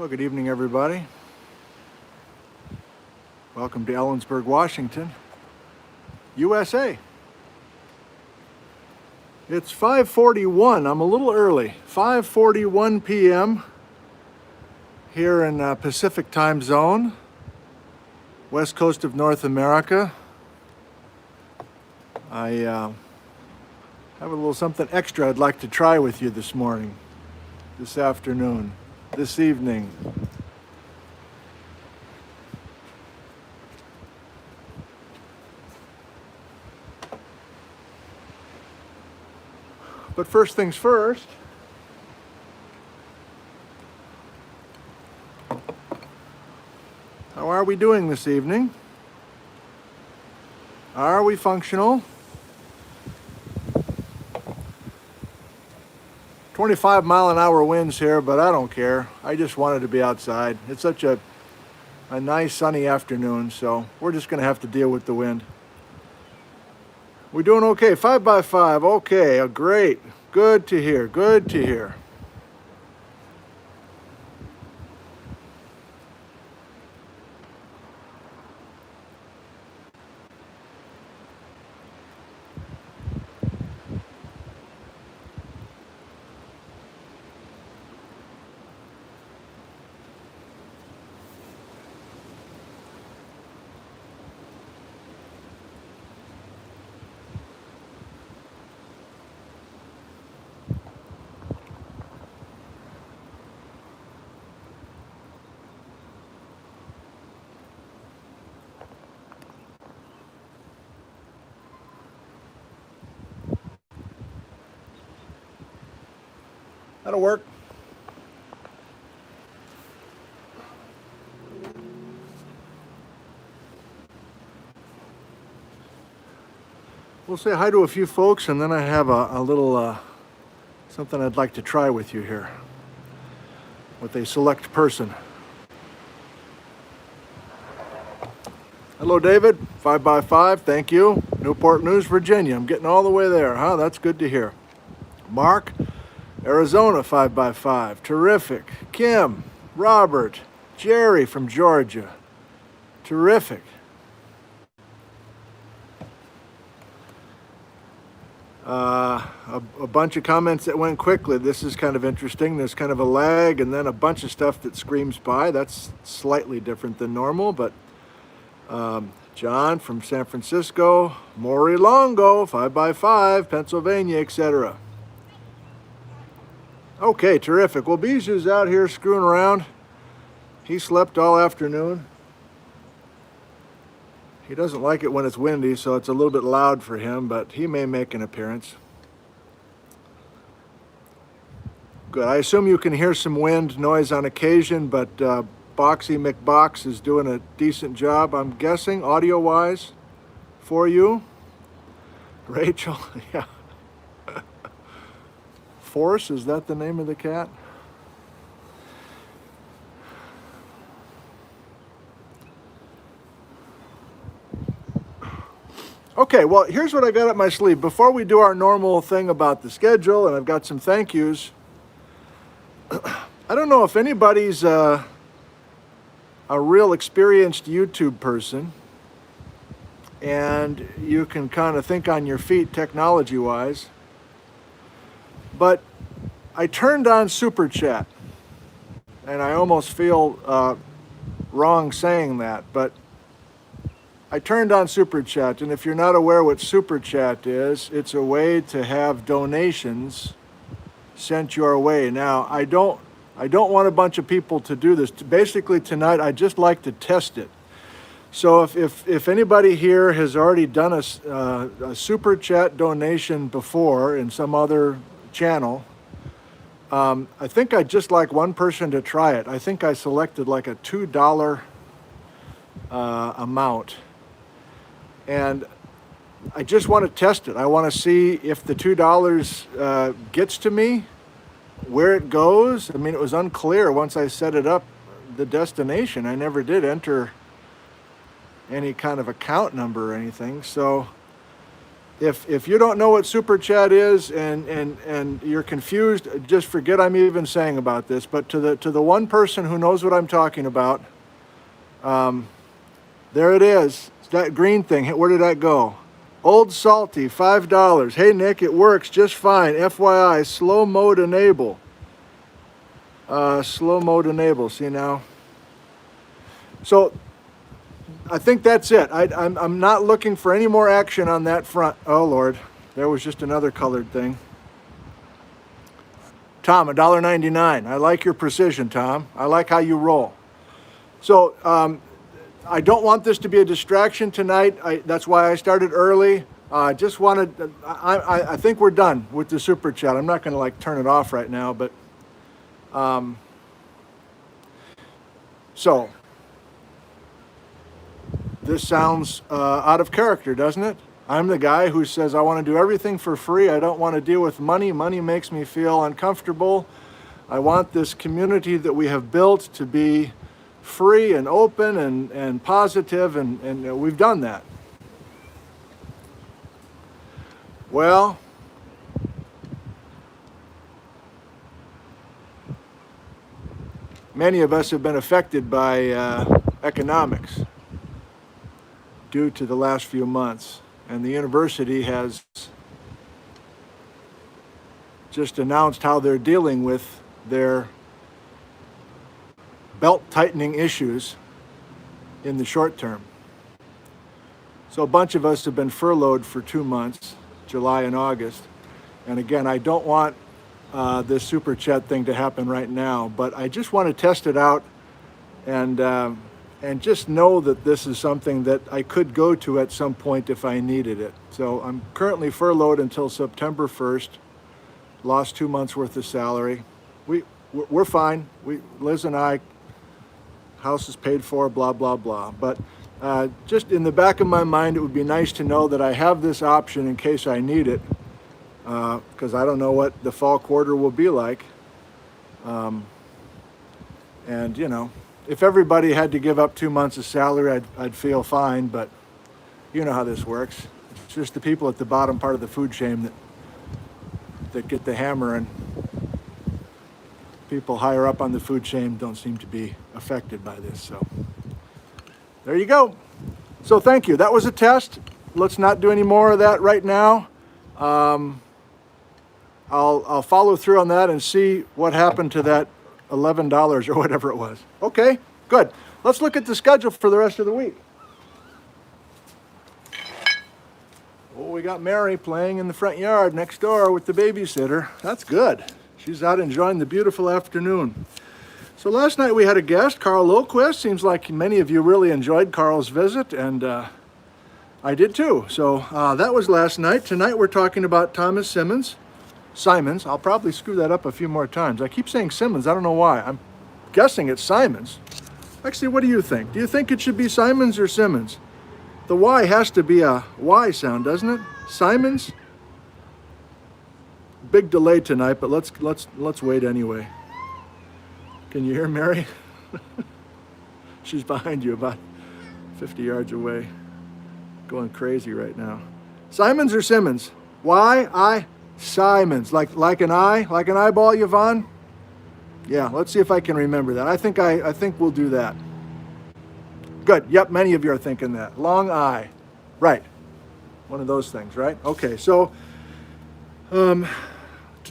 Well, good evening, everybody. Welcome to Ellensburg, Washington, USA. It's 5:41. I'm a little early. 5:41 p.m. here in Pacific Time Zone, west coast of North America. I have a little something extra I'd like to try with you this morning, this afternoon, this evening. But first things first, how are we doing this evening? Are we functional? 25-mile-an-hour winds here, but I don't care. I just wanted to be outside. It's such a nice sunny afternoon, so we're just going to have to deal with the wind. We're doing okay. 5x5. Okay, great. Good to hear. Good to hear. That'll work. We'll say hi to a few folks, and then I have a little something I'd like to try with you here, with a select person. Hello, David. 5x5. Thank you. Newport News, Virginia. I'm getting all the way there, huh? That's good to hear. Mark, Arizona, 5x5. Terrific. Kim, Robert, Jerry from Georgia. Terrific. A bunch of comments that went quickly. This is kind of interesting. There's kind of a lag and then a bunch of stuff that screams by. That's slightly different than normal, but John from San Francisco, Maury Longo, 5x5, Pennsylvania, etc. Okay, terrific. Well, Bijou's out here screwing around. He slept all afternoon. He doesn't like it when it's windy, so it's a little bit loud for him, but he may make an appearance. Good. I assume you can hear some wind noise on occasion, but Boxy McBox is doing a decent job, I'm guessing, audio-wise, for you. Rachel, yeah. Force, is that the name of the cat? Okay, well, here's what I got up my sleeve. Before we do our normal thing about the schedule, and I've got some thank yous, I don't know if anybody's a real experienced YouTube person, and you can kind of think on your feet technology-wise, but I turned on Super Chat, and I almost feel wrong saying that, but I turned on Super Chat, and if you're not aware what Super Chat is, it's a way to have donations sent your way. Now, I don't want a bunch of people to do this. Basically, tonight, I'd just like to test it. So if anybody here has already done a Super Chat donation before in some other channel, I think I'd just like one person to try it. I think I selected like a $2 amount. And I just want to test it. I want to see if the $2 gets to me, where it goes. I mean, it was unclear once I set it up, the destination. I never did enter any kind of account number or anything. So if you don't know what Super Chat is and you're confused, just forget I'm even saying about this. But to the one person who knows what I'm talking about, there it is. It's that green thing. Where did that go? Old Salty, $5. Hey Nick, it works just fine. FYI, slow mode enable. Slow mode enable. See now? So I think that's it. I'm not looking for any more action on that front. Oh Lord, there was just another colored thing. Tom, $1.99. I like your precision, Tom. I like how you roll. So I don't want this to be a distraction tonight. That's why I started early. I think we're done with the Super Chat. I'm not going to like turn it off right now, but so this sounds out of character, doesn't it? I'm the guy who says I want to do everything for free. I don't want to deal with money. Money makes me feel uncomfortable. I want this community that we have built to be free and open and positive, and we've done that. Well, many of us have been affected by economics due to the last few months, and the university has just announced how they're dealing with their belt tightening issues in the short term. So a bunch of us have been furloughed for 2 months, July and August. And again, I don't want this Super Chat thing to happen right now, but I just want to test it out and just know that this is something that I could go to at some point if I needed it. So I'm currently furloughed until September 1st, lost 2 months worth of salary. We're fine. Liz and I, house is paid for, blah, blah, blah. But just in the back of my mind, it would be nice to know that I have this option in case I need it, because I don't know what the fall quarter will be like. And, you know, if everybody had to give up 2 months of salary, I'd feel fine, but you know how this works. It's just the people at the bottom part of the food chain that get the hammer, and people higher up on the food chain don't seem to be affected by this. So there you go. So thank you. That was a test. Let's not do any more of that right now. I'll follow through on that and see what happened to that $11 or whatever it was. Okay, good. Let's look at the schedule for the rest of the week. Oh, we got Mary playing in the front yard next door with the babysitter. That's good. She's out enjoying the beautiful afternoon. So last night we had a guest, Carl Loquist. Seems like many of you really enjoyed Carl's visit, and I did too. So that was last night. Tonight we're talking about Thomas Symons. I'll probably screw that up a few more times. I keep saying Symons. I don't know why. I'm guessing it's Symons. Actually, what do you think? Do you think it should be Symons or Symons? The Y has to be a Y sound, doesn't it? Symons? Big delay tonight, but let's wait anyway. Can you hear Mary? She's behind you about 50 yards away, going crazy right now. Symons or Symons? Symons, like an eyeball, Yvonne? Yeah, let's see if I can remember that. I think we'll do that. Good. Yep, many of you are thinking that. Long I. Right. One of those things, right? Okay, so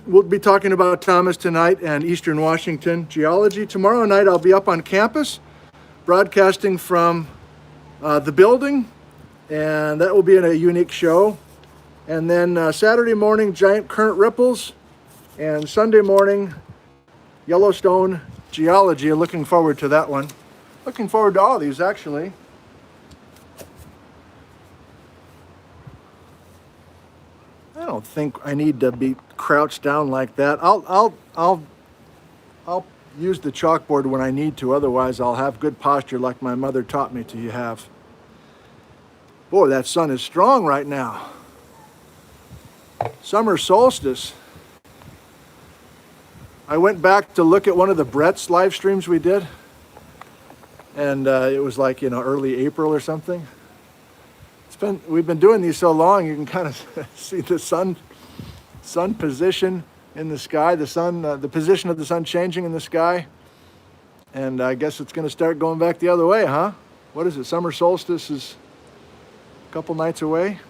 we'll be talking about Thomas tonight and Eastern Washington geology. Tomorrow night I'll be up on campus broadcasting from the building, and that will be in a unique show. And then Saturday morning, giant current ripples, and Sunday morning, Yellowstone geology. Looking forward to that one. Looking forward to all these, actually. I don't think I need to be crouched down like that. I'll use the chalkboard when I need to. Otherwise, I'll have good posture like my mother taught me to have. Boy, that sun is strong right now. Summer solstice. I went back to look at one of the Brett's live streams we did, and it was like, early April or something. It's we've been doing these so long, you can kind of see the sun position in the sky, the position of the sun changing in the sky. And I guess it's going to start going back the other way, huh? What is it? Summer solstice is a couple nights away.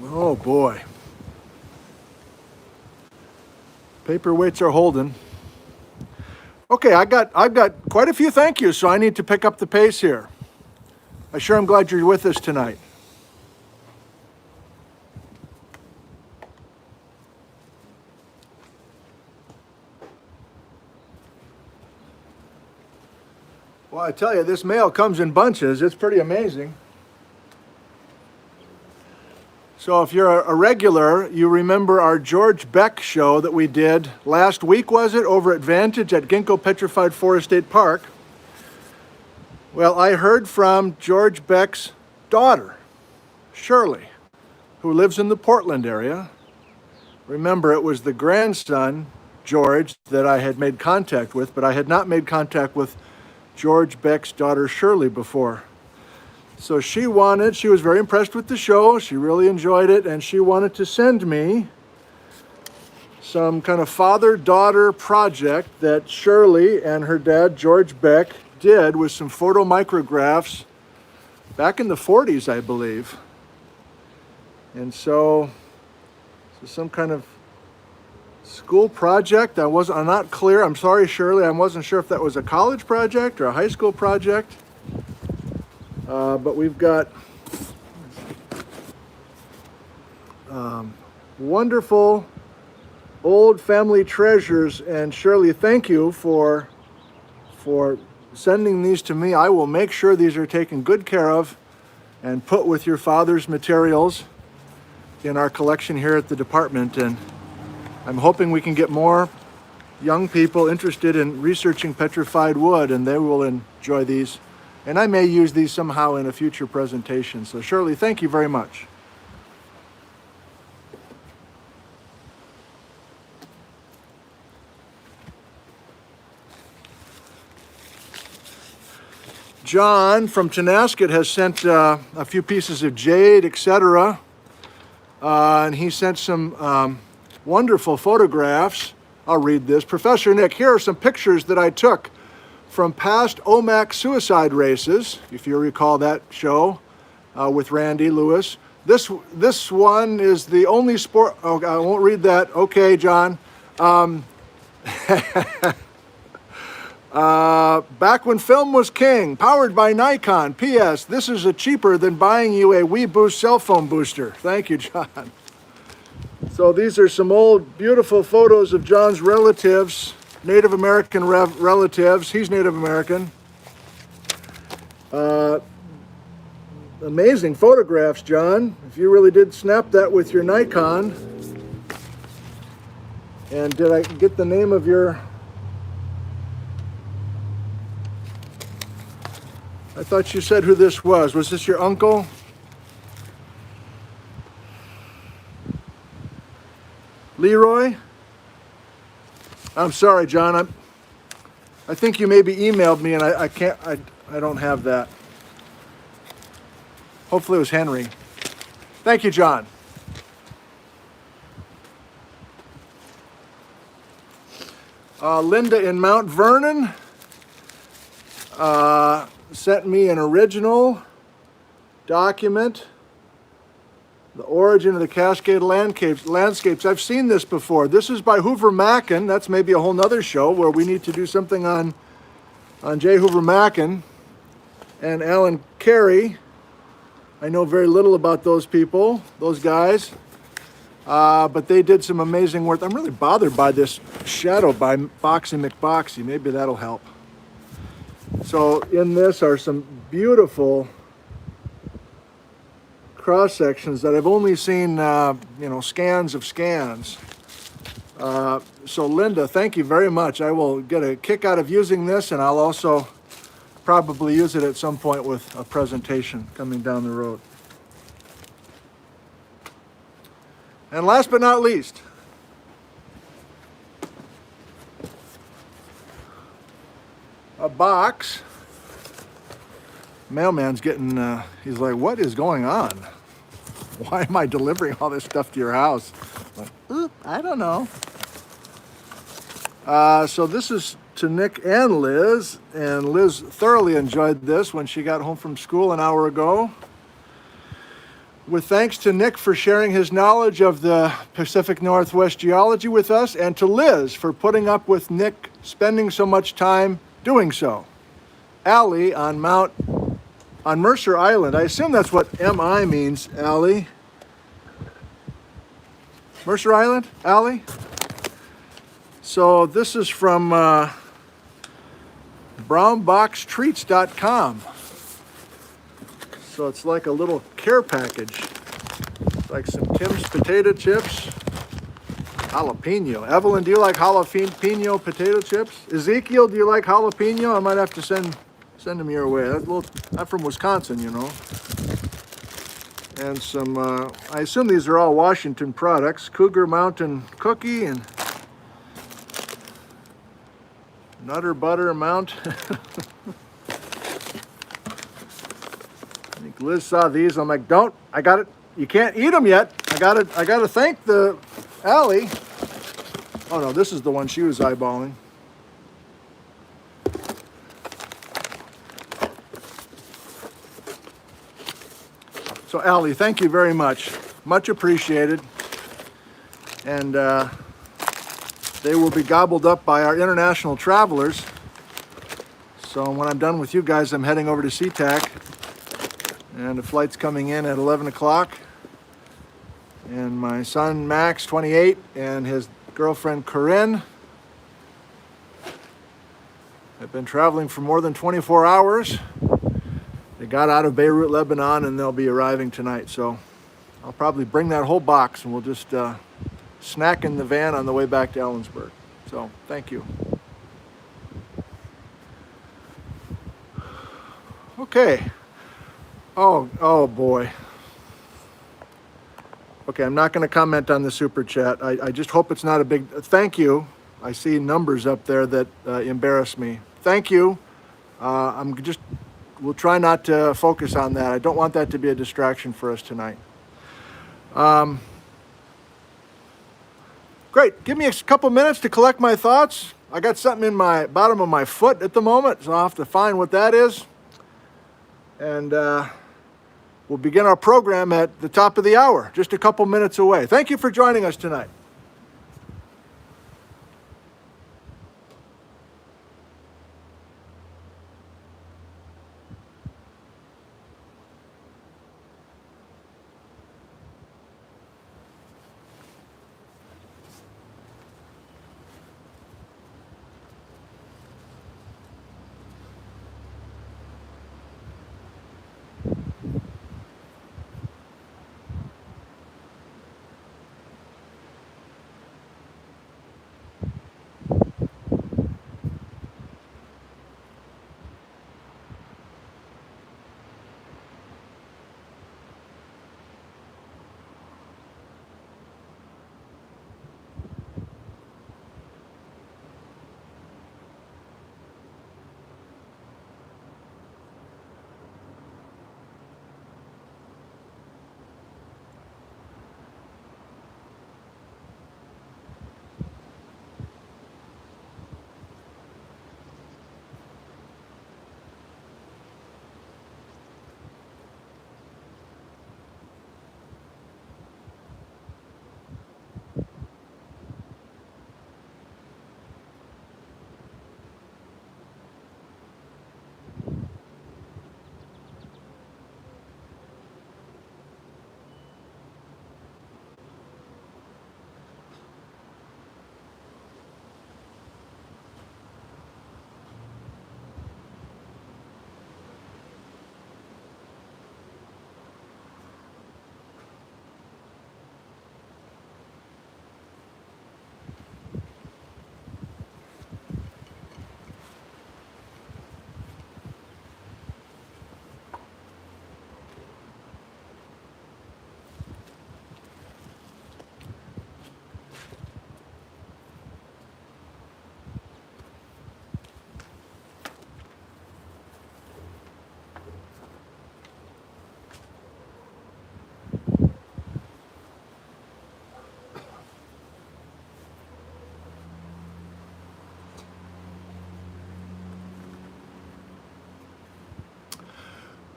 Oh boy. Paperweights are holding. Okay, I've got quite a few thank yous, so I need to pick up the pace here. I sure am glad you're with us tonight. Well, I tell you, this mail comes in bunches. It's pretty amazing. So if you're a regular, you remember our George Beck show that we did last week, was it, over at Vantage at Ginkgo Petrified Forest State Park. Well, I heard from George Beck's daughter, Shirley, who lives in the Portland area. Remember, it was the grandson, George, that I had made contact with, but I had not made contact with George Beck's daughter, Shirley, before. So she was very impressed with the show. She really enjoyed it, and she wanted to send me some kind of father-daughter project that Shirley and her dad, George Beck, did with some photomicrographs back in the 40s, I believe. And so some kind of school project. I'm not clear. I'm sorry, Shirley. I wasn't sure if that was a college project or a high school project. But we've got wonderful old family treasures. And Shirley, thank you for sending these to me. I will make sure these are taken good care of and put with your father's materials in our collection here at the department. And I'm hoping we can get more young people interested in researching petrified wood, and they will enjoy these. And I may use these somehow in a future presentation. So Shirley, thank you very much. John from Tenasket has sent a few pieces of jade, etc. And he sent some wonderful photographs. I'll read this. Professor Nick, here are some pictures that I took from past OMAC suicide races, if you recall that show with Randy Lewis. This one is the only sport. Oh, I won't read that. Okay, John. Back when film was king, powered by Nikon. P.S. This is cheaper than buying you a WeBoost cell phone booster. Thank you, John. So these are some old, beautiful photos of John's relatives. Native American relatives. He's Native American. Amazing photographs, John. If you really did snap that with your Nikon. And did I get the name of your... I thought you said who this was. Was this your uncle? Leroy? I'm sorry, John. I think you maybe emailed me, and I don't have that. Hopefully it was Henry. Thank you, John. Linda in Mount Vernon sent me an original document. The origin of the Cascade landscapes. I've seen this before. This is by Hoover Mackin. That's maybe a whole nother show where we need to do something on J. Hoover Mackin and Alan Carey. I know very little about those people, those guys, but they did some amazing work. I'm really bothered by this shadow by Boxy McBoxy. Maybe that'll help. So in this are some beautiful cross sections that I've only seen, scans of scans. So Linda, thank you very much. I will get a kick out of using this, and I'll also probably use it at some point with a presentation coming down the road. And last but not least, a box Mailman's getting, he's like, what is going on? Why am I delivering all this stuff to your house? I'm like, oop, I don't know. So this is to Nick and Liz thoroughly enjoyed this when she got home from school an hour ago. With thanks to Nick for sharing his knowledge of the Pacific Northwest geology with us, and to Liz for putting up with Nick spending so much time doing so. Allie on Mercer Island. I assume that's what MI means, Allie. Mercer Island, Allie? So this is from brownboxtreats.com. So it's like a little care package. It's like some Tim's potato chips. Jalapeno. Evelyn, do you like jalapeno potato chips? Ezekiel, do you like jalapeno? I might have to send them your way. I'm from Wisconsin, you know. And some, I assume these are all Washington products. Cougar Mountain Cookie and Nutter Butter Mount. I think Liz saw these. I'm like, I got it. You can't eat them yet. I got to thank the Allie. Oh no, this is the one she was eyeballing. So Allie, thank you very much. Much appreciated. And they will be gobbled up by our international travelers. So when I'm done with you guys, I'm heading over to SeaTac. And the flight's coming in at 11 o'clock. And my son, Max, 28, and his girlfriend, Corinne, have been traveling for more than 24 hours. They got out of Beirut, Lebanon, and they'll be arriving tonight. So I'll probably bring that whole box, and we'll just snack in the van on the way back to Ellensburg. So thank you. Okay. Oh boy. Okay, I'm not going to comment on the super chat. I just hope it's not a big thank you. I see numbers up there that embarrass me. Thank you. We'll try not to focus on that. I don't want that to be a distraction for us tonight. Great. Give me a couple minutes to collect my thoughts. I got something in my bottom of my foot at the moment, so I'll have to find what that is. And we'll begin our program at the top of the hour, just a couple minutes away. Thank you for joining us tonight.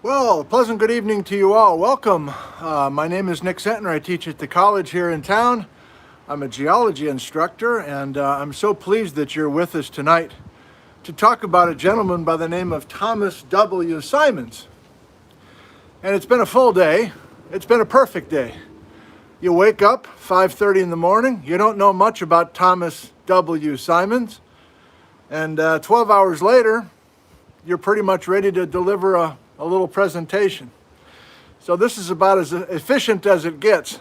Well, pleasant good evening to you all. Welcome. My name is Nick Zentner. I teach at the college here in town. I'm a geology instructor, and I'm so pleased that you're with us tonight to talk about a gentleman by the name of Thomas W. Symons. And it's been a full day. It's been a perfect day. You wake up 5:30 in the morning. You don't know much about Thomas W. Symons. And 12 hours later, you're pretty much ready to deliver a little presentation. So this is about as efficient as it gets.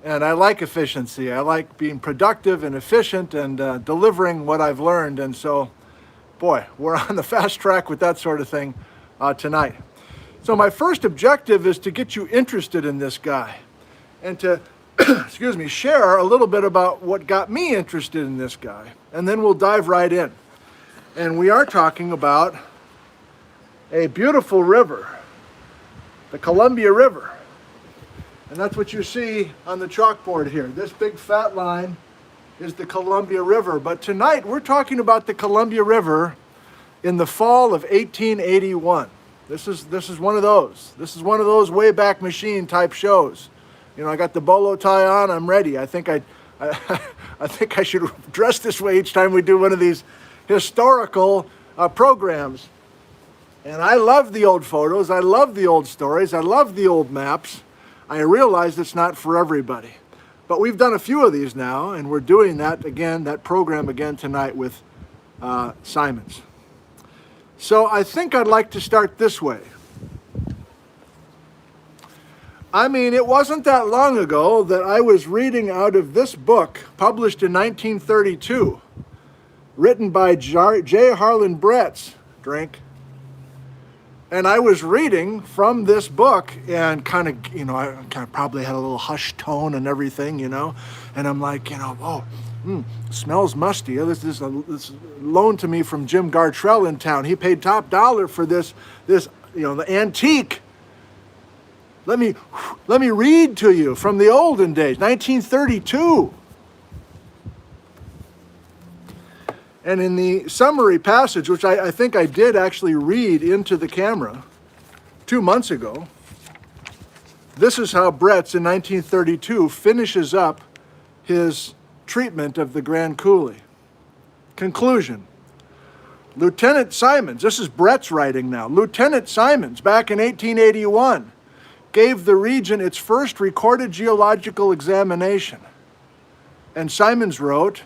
And I like efficiency. I like being productive and efficient and delivering what I've learned. And so, boy, we're on the fast track with that sort of thing tonight. So my first objective is to get you interested in this guy and to, excuse me, share a little bit about what got me interested in this guy. And then we'll dive right in. And we are talking about a beautiful river, the Columbia River. And that's what you see on the chalkboard here. This big fat line is the Columbia River. But tonight we're talking about the Columbia River in the fall of 1881. This is one of those. This is one of those Wayback Machine type shows. You know, I got the bolo tie on, I'm ready. I think I should dress this way each time we do one of these historical programs. And I love the old photos, I love the old stories, I love the old maps. I realize it's not for everybody. But we've done a few of these now, and we're doing that again, that program again tonight with Symons. So I think I'd like to start this way. I mean, it wasn't that long ago that I was reading out of this book, published in 1932, written by J. Harlan Bretz, drink. And I was reading from this book and kind of, you know, I kind of probably had a little hushed tone and everything, you know. And I'm like, you know, smells musty. This is loaned to me from Jim Gartrell in town. He paid top dollar for this, you know, the antique. Let me read to you from the olden days, 1932. And in the summary passage, which I think I did actually read into the camera 2 months ago, this is how Bretz in 1932 finishes up his treatment of the Grand Coulee. Conclusion. Lieutenant Symons, this is Bretz writing now, Lieutenant Symons, back in 1881, gave the region its first recorded geological examination. And Symons wrote,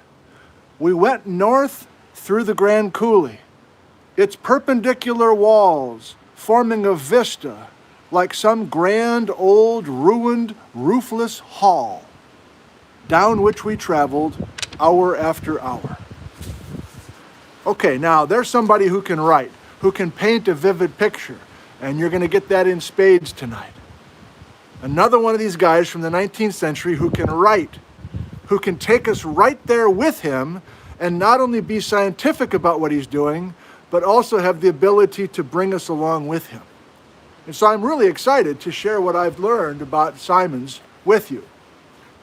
"We went north through the Grand Coulee, its perpendicular walls forming a vista like some grand old ruined roofless hall, down which we traveled hour after hour." Okay, now there's somebody who can write, who can paint a vivid picture, and you're going to get that in spades tonight. Another one of these guys from the 19th century who can write, who can take us right there with him and not only be scientific about what he's doing, but also have the ability to bring us along with him. And so I'm really excited to share what I've learned about Symons with you.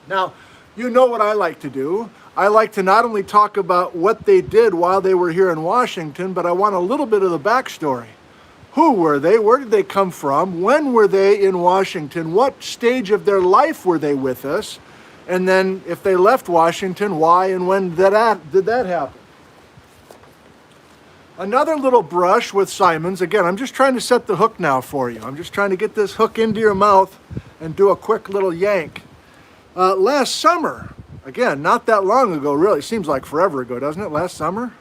Now, you know what I like to do. I like to not only talk about what they did while they were here in Washington, but I want a little bit of the backstory. Who were they? Where did they come from? When were they in Washington? What stage of their life were they with us? And then if they left Washington, why and when did that happen? Another little brush with Symons. Again, I'm just trying to set the hook now for you. I'm just trying to get this hook into your mouth and do a quick little yank. Last summer, again, not that long ago, really. Seems like forever ago, doesn't it? Last summer?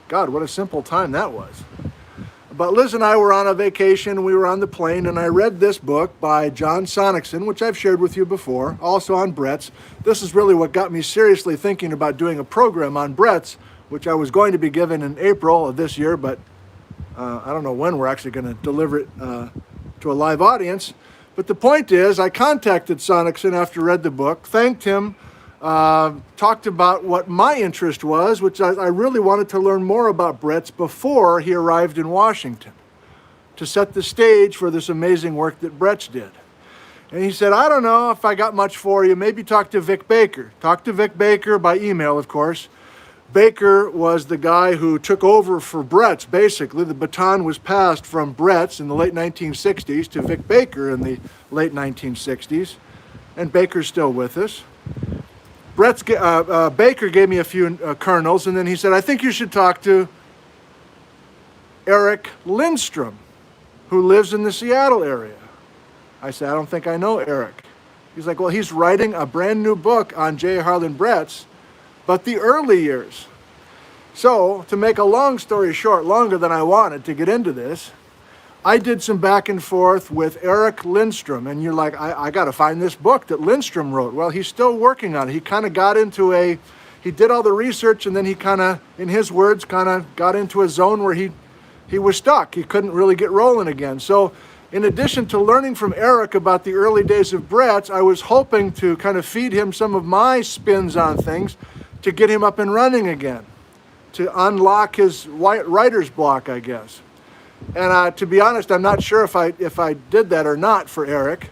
God, what a simple time that was. But Liz and I were on a vacation, we were on the plane, and I read this book by John Sonicson, which I've shared with you before, also on Bretz. This is really what got me seriously thinking about doing a program on Bretz, which I was going to be given in April of this year, but I don't know when we're actually going to deliver it to a live audience. But the point is, I contacted Sonicson after I read the book, thanked him, talked about what my interest was, which I really wanted to learn more about Bretz before he arrived in Washington, to set the stage for this amazing work that Bretz did. And he said, I don't know if I got much for you, maybe talk to Vic Baker. Talk to Vic Baker by email, of course. Baker was the guy who took over for Bretz, basically. The baton was passed from Bretz in the late 1960s to Vic Baker in the late 1960s. And Baker's still with us. Baker gave me a few kernels, and then he said, I think you should talk to Eric Lindstrom, who lives in the Seattle area. I said, I don't think I know Eric. He's like, well, he's writing a brand new book on J. Harlan Bretz, but the early years. So, to make a long story short, longer than I wanted to get into this, I did some back and forth with Eric Lindstrom, and you're like, I got to find this book that Lindstrom wrote. Well, he's still working on it. He kind of got into he did all the research, and then he kind of, in his words, kind of got into a zone where he was stuck. He couldn't really get rolling again. So, in addition to learning from Eric about the early days of Bretz, I was hoping to kind of feed him some of my spins on things to get him up and running again, to unlock his writer's block, I guess. And to be honest, I'm not sure if I did that or not for Eric,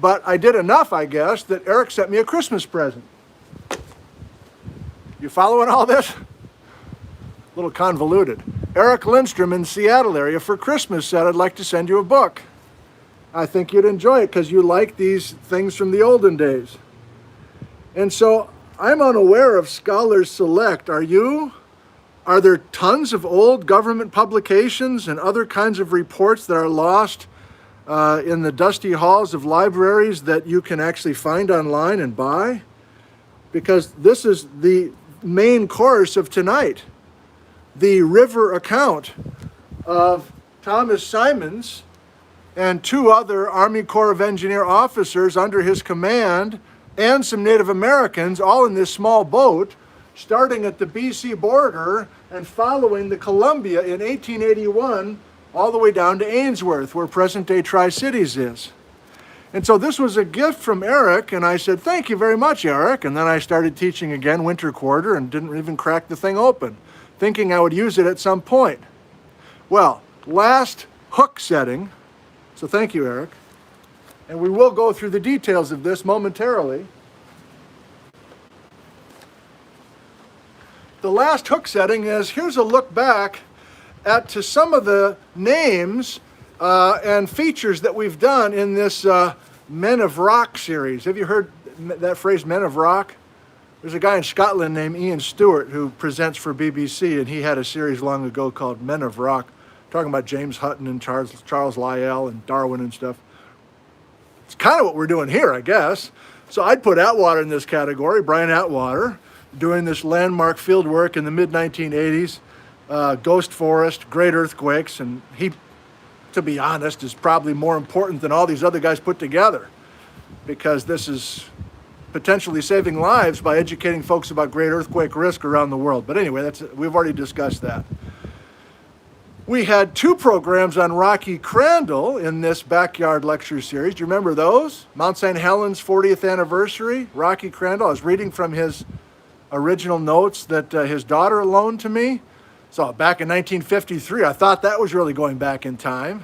but I did enough, I guess, that Eric sent me a Christmas present. You following all this? A little convoluted. Eric Lindstrom in the Seattle area for Christmas said, I'd like to send you a book. I think you'd enjoy it because you like these things from the olden days. And so I'm unaware of Scholars Select. Are you? Are there tons of old government publications and other kinds of reports that are lost in the dusty halls of libraries that you can actually find online and buy? Because this is the main course of tonight. The river account of Thomas Symons and two other Army Corps of Engineer officers under his command and some Native Americans, all in this small boat, starting at the BC border and following the Columbia in 1881 all the way down to Ainsworth, where present-day Tri-Cities is. And so this was a gift from Eric, and I said, thank you very much, Eric. And then I started teaching again winter quarter and didn't even crack the thing open, thinking I would use it at some point. Well, last hook setting, so thank you, Eric. And we will go through the details of this momentarily. The last hook setting is, here's a look back to some of the names and features that we've done in this Men of Rock series. Have you heard that phrase, Men of Rock? There's a guy in Scotland named Ian Stewart who presents for BBC, and he had a series long ago called Men of Rock, talking about James Hutton and Charles Lyell and Darwin and stuff. It's kind of what we're doing here, I guess. So I'd put Atwater in this category, Brian Atwater, doing this landmark field work in the mid-1980s, Ghost Forest, great earthquakes, and he, to be honest, is probably more important than all these other guys put together, because this is potentially saving lives by educating folks about great earthquake risk around the world. But anyway, we've already discussed that. We had two programs on Rocky Crandall in this backyard lecture series. Do you remember those? Mount St. Helens 40th anniversary, Rocky Crandall. I was reading from his original notes that his daughter loaned to me. So back in 1953, I thought that was really going back in time.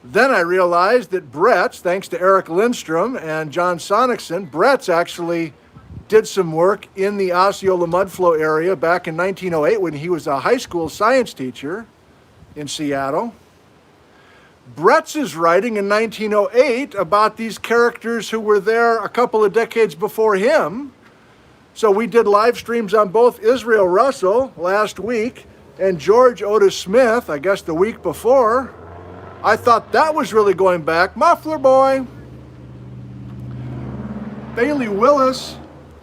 Then I realized that Bretz, thanks to Eric Lindstrom and John Sonicson, Bretz actually did some work in the Osceola mudflow area back in 1908 when he was a high school science teacher in Seattle. Bretz is writing in 1908 about these characters who were there a couple of decades before him. So we did live streams on both Israel Russell last week and George Otis Smith, I guess the week before. I thought that was really going back. Muffler boy. Bailey Willis,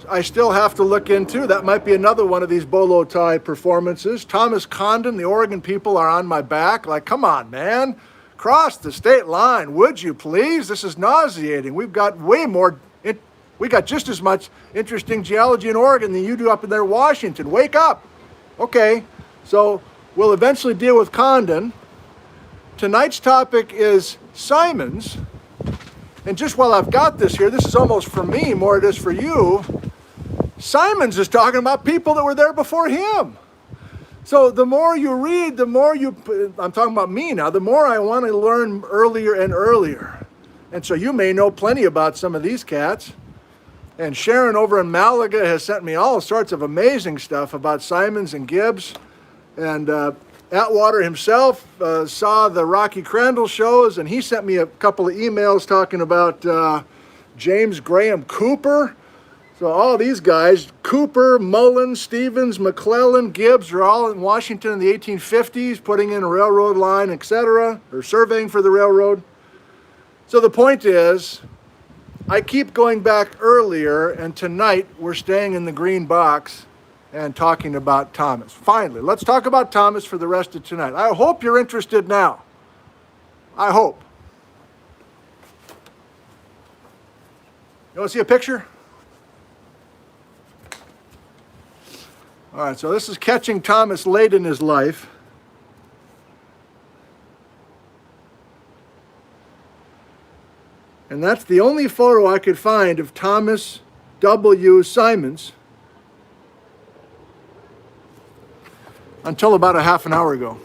I still have to look into. That might be another one of these bolo tie performances. Thomas Condon, the Oregon people are on my back. Like, come on, man. Cross the state line, would you please? This is nauseating. We've got way more, we got just as much interesting geology in Oregon than you do up in there, Washington. Wake up. Okay, so we'll eventually deal with Condon. Tonight's topic is Symons. And just while I've got this here, this is almost for me more it is for you. Symons is talking about people that were there before him. So the more you read, the more I'm talking about me now, the more I want to learn earlier and earlier. And so you may know plenty about some of these cats. And Sharon over in Malaga has sent me all sorts of amazing stuff about Symons and Gibbs. And Atwater himself saw the Rocky Crandall shows, and he sent me a couple of emails talking about James Graham Cooper. So all these guys, Cooper, Mullen, Stevens, McClellan, Gibbs, are all in Washington in the 1850s, putting in a railroad line, etc., or surveying for the railroad. So the point is, I keep going back earlier, and tonight we're staying in the green box and talking about Thomas. Finally, let's talk about Thomas for the rest of tonight. I hope you're interested now. I hope. You want to see a picture? All right, so this is catching Thomas late in his life. And that's the only photo I could find of Thomas W. Symons until about a half an hour ago.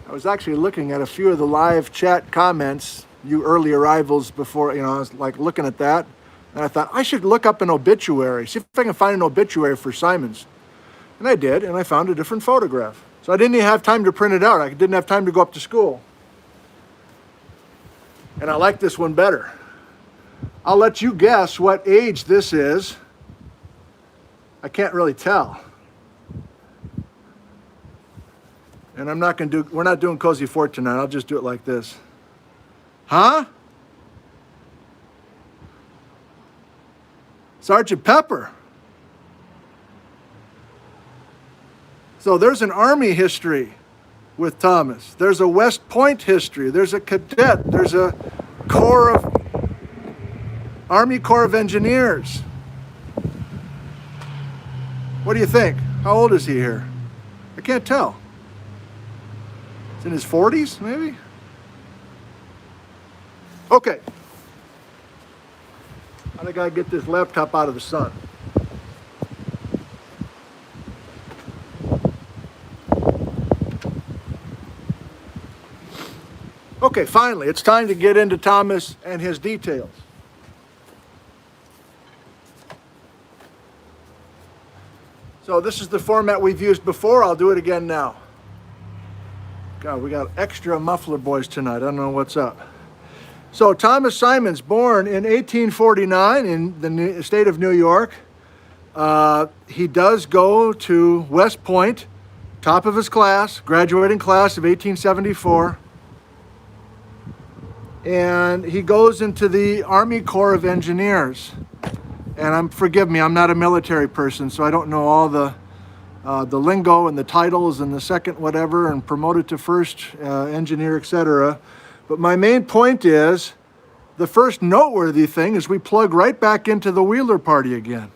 I was actually looking at a few of the live chat comments, you early arrivals before, I was like looking at that. And I thought, I should look up an obituary, see if I can find an obituary for Symons. And I did, and I found a different photograph. So I didn't even have time to print it out. I didn't have time to go up to school. And I like this one better. I'll let you guess what age this is. I can't really tell. And we're not doing Cozy Fort tonight. I'll just do it like this. Huh? Sergeant Pepper. So there's an Army history with Thomas. There's a West Point history. There's a cadet. There's a Army Corps of Engineers. What do you think? How old is he here? I can't tell. He's in his 40s, maybe? Okay. I gotta get this laptop out of the sun. Okay, finally, it's time to get into Thomas and his details. So this is the format we've used before. I'll do it again now. God, we got extra muffler boys tonight. I don't know what's up. So Thomas Symons, born in 1849 in the state of New York. He does go to West Point, top of his class, graduating class of 1874. And he goes into the Army Corps of Engineers. And forgive me, I'm not a military person, so I don't know all the lingo and the titles and the second whatever and promoted to first engineer, etc. But my main point is, the first noteworthy thing is we plug right back into the Wheeler Party again.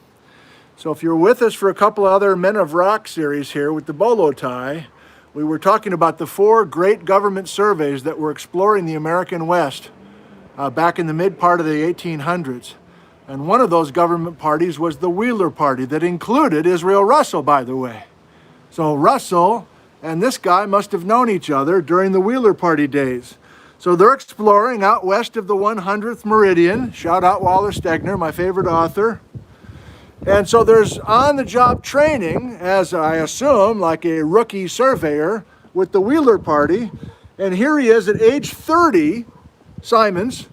So if you're with us for a couple other Men of Rock series here with the bolo tie, we were talking about the 4 great government surveys that were exploring the American West back in the mid part of the 1800s. And one of those government parties was the Wheeler Party that included Israel Russell, by the way. So Russell and this guy must have known each other during the Wheeler Party days. So they're exploring out west of the 100th meridian. Shout out Wallace Stegner, my favorite author. And so there's on-the-job training, as I assume, like a rookie surveyor with the Wheeler Party. And here he is at age 30, Symons,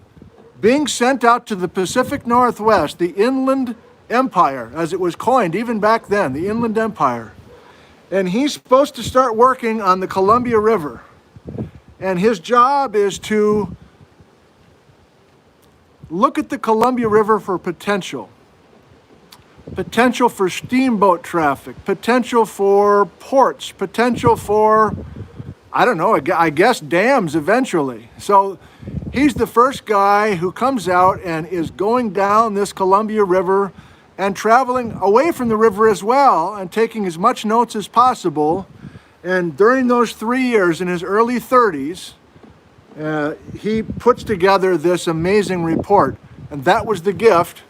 being sent out to the Pacific Northwest, the Inland Empire, as it was coined even back then, the Inland Empire. And he's supposed to start working on the Columbia River. And his job is to look at the Columbia River for potential. Potential for steamboat traffic, potential for ports, potential for, I don't know, I guess dams eventually. So he's the first guy who comes out and is going down this Columbia River and traveling away from the river as well and taking as much notes as possible. And during those 3 years in his early 30s, he puts together this amazing report. And that was the gift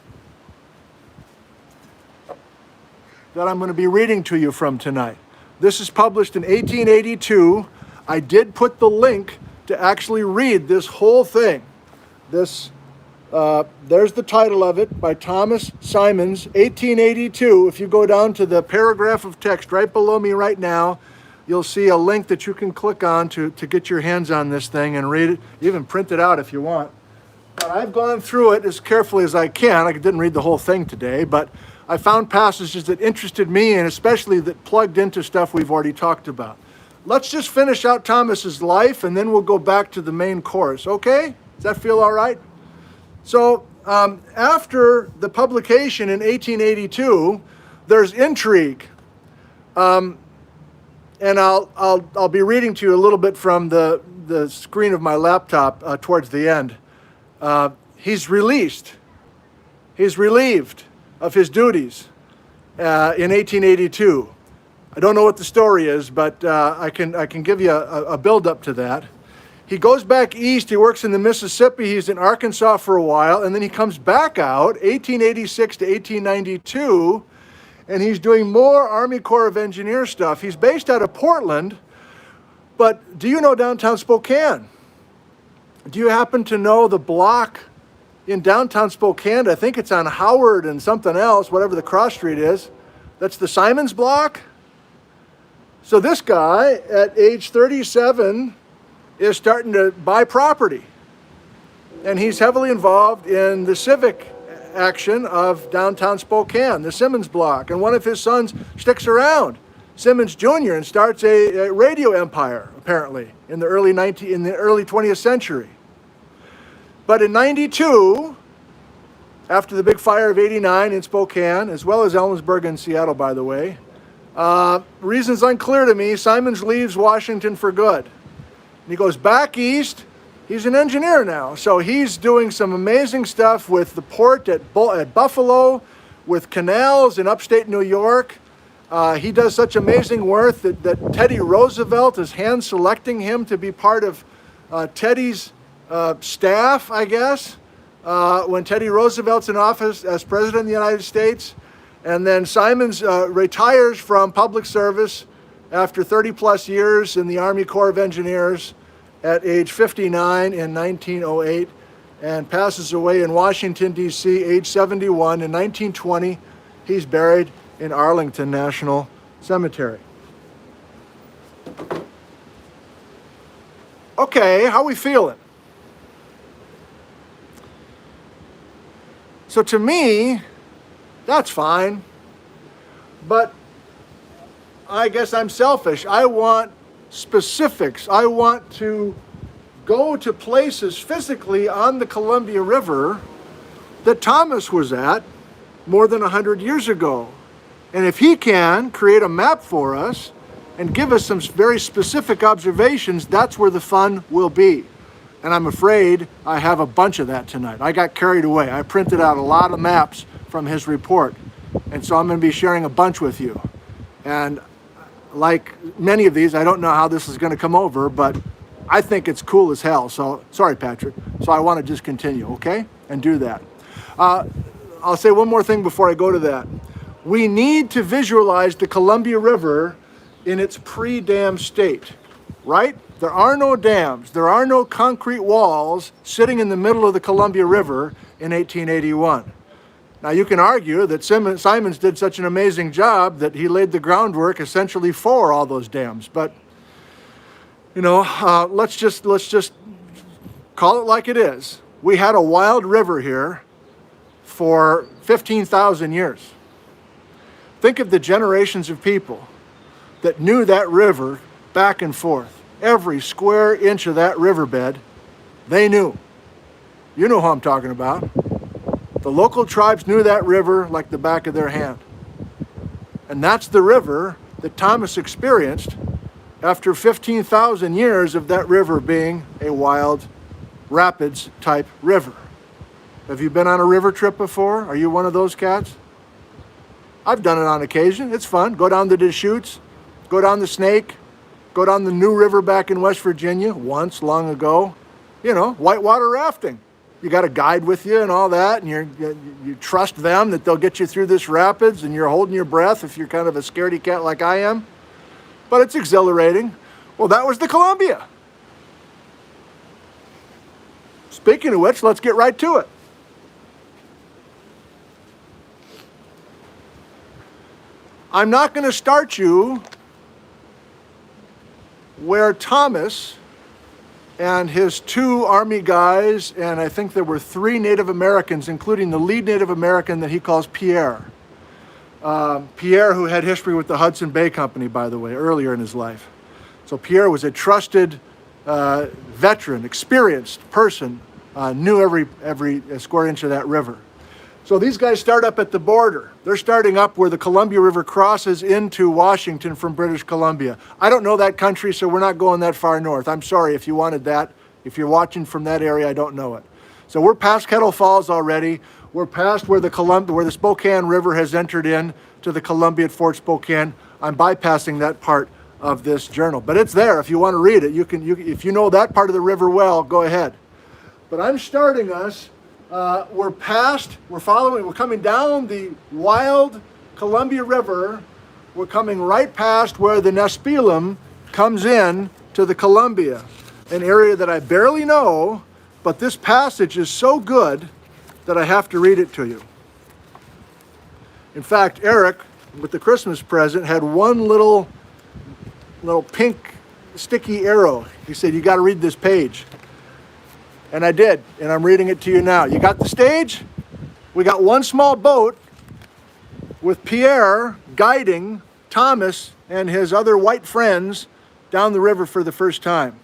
that I'm going to be reading to you from tonight. This is published in 1882. I did put the link to actually read this whole thing, this There's the title of it, by Thomas Symons, 1882. If you go down to the paragraph of text right below me right now, you'll see a link that you can click on to get your hands on this thing and read it. You even print it out if you want. But I've gone through it as carefully as I can. I didn't read the whole thing today, but I found passages that interested me and especially that plugged into stuff we've already talked about. Let's just finish out Thomas's life and then we'll go back to the main course, okay? Does that feel all right? So after the publication in 1882, there's intrigue. And I'll be reading to you a little bit from the screen of my laptop towards the end. He's released. He's relieved of his duties in 1882. I don't know what the story is, but I can give you a build-up to that. He goes back east. He works in the Mississippi. He's in Arkansas for a while, and then he comes back out, 1886 to 1892, and he's doing more Army Corps of Engineers stuff. He's based out of Portland, but do you know downtown Spokane? Do you happen to know the block in downtown Spokane? I think it's on Howard and something else, whatever the cross street is. That's the Symons block. So this guy, at age 37, is starting to buy property. And he's heavily involved in the civic action of downtown Spokane, the Symons block. And one of his sons sticks around, Symons Jr., and starts a radio empire, apparently, in the early 20th century. But in 92, after the big fire of 89 in Spokane, as well as Ellensburg and Seattle, by the way, reasons unclear to me, Symons leaves Washington for good. And he goes back east. He's an engineer now, so he's doing some amazing stuff with the port at Buffalo, with canals in upstate New York. He does such amazing work that Teddy Roosevelt is hand-selecting him to be part of Teddy's staff, I guess, when Teddy Roosevelt's in office as President of the United States. And then Symons retires from public service after 30-plus years in the Army Corps of Engineers at age 59 in 1908 and passes away in Washington, D.C., age 71. In 1920, he's buried in Arlington National Cemetery. Okay, how we feeling? So to me, that's fine, but I guess I'm selfish. I want specifics. I want to go to places physically on the Columbia River that Thomas was at more than 100 years ago. And if he can create a map for us and give us some very specific observations, that's where the fun will be. And I'm afraid I have a bunch of that tonight. I got carried away. I printed out a lot of maps from his report. And so I'm going to be sharing a bunch with you. And like many of these, I don't know how this is going to come over, but I think it's cool as hell. So, sorry, Patrick. So I want to just continue, okay? And do that. I'll say one more thing before I go to that. We need to visualize the Columbia River in its pre-dam state, right? There are no dams. There are no concrete walls sitting in the middle of the Columbia River in 1881. Now, you can argue that Symons did such an amazing job that he laid the groundwork essentially for all those dams. But, you know, let's just call it like it is. We had a wild river here for 15,000 years. Think of the generations of people that knew that river back and forth. Every square inch of that riverbed, they knew. You know who I'm talking about. The local tribes knew that river like the back of their hand. And that's the river that Thomas experienced after 15,000 years of that river being a wild rapids type river. Have you been on a river trip before? Are you one of those cats? I've done it on occasion. It's fun. Go down the Deschutes, go down the Snake, go down the New River back in West Virginia once, long ago. You know, whitewater rafting. You got a guide with you and all that, and you trust them that they'll get you through this rapids, and you're holding your breath if you're kind of a scaredy cat like I am. But it's exhilarating. Well, that was the Columbia. Speaking of which, let's get right to it. I'm not going to start you where Thomas and his 2 Army guys, and I think there were 3 Native Americans, including the lead Native American that he calls Pierre. Pierre, who had history with the Hudson Bay Company, by the way, earlier in his life. So Pierre was a trusted veteran, experienced person, knew every square inch of that river. So these guys start up at the border. They're starting up where the Columbia River crosses into Washington from British Columbia. I don't know that country, so we're not going that far north. I'm sorry if you wanted that. If you're watching from that area, I don't know it. So we're past Kettle Falls already. We're past where the Spokane River has entered in to the Columbia at Fort Spokane. I'm bypassing that part of this journal, but it's there if you want to read it. If you know that part of the river well, go ahead. But I'm starting us. We're coming down the wild Columbia River. We're coming right past where the Nespelem comes in to the Columbia, an area that I barely know, but this passage is so good that I have to read it to you. In fact, Eric, with the Christmas present, had one little pink sticky arrow. He said, "You got to read this page." And I did, and I'm reading it to you now. You got the stage? We got one small boat with Pierre guiding Thomas and his other white friends down the river for the first time.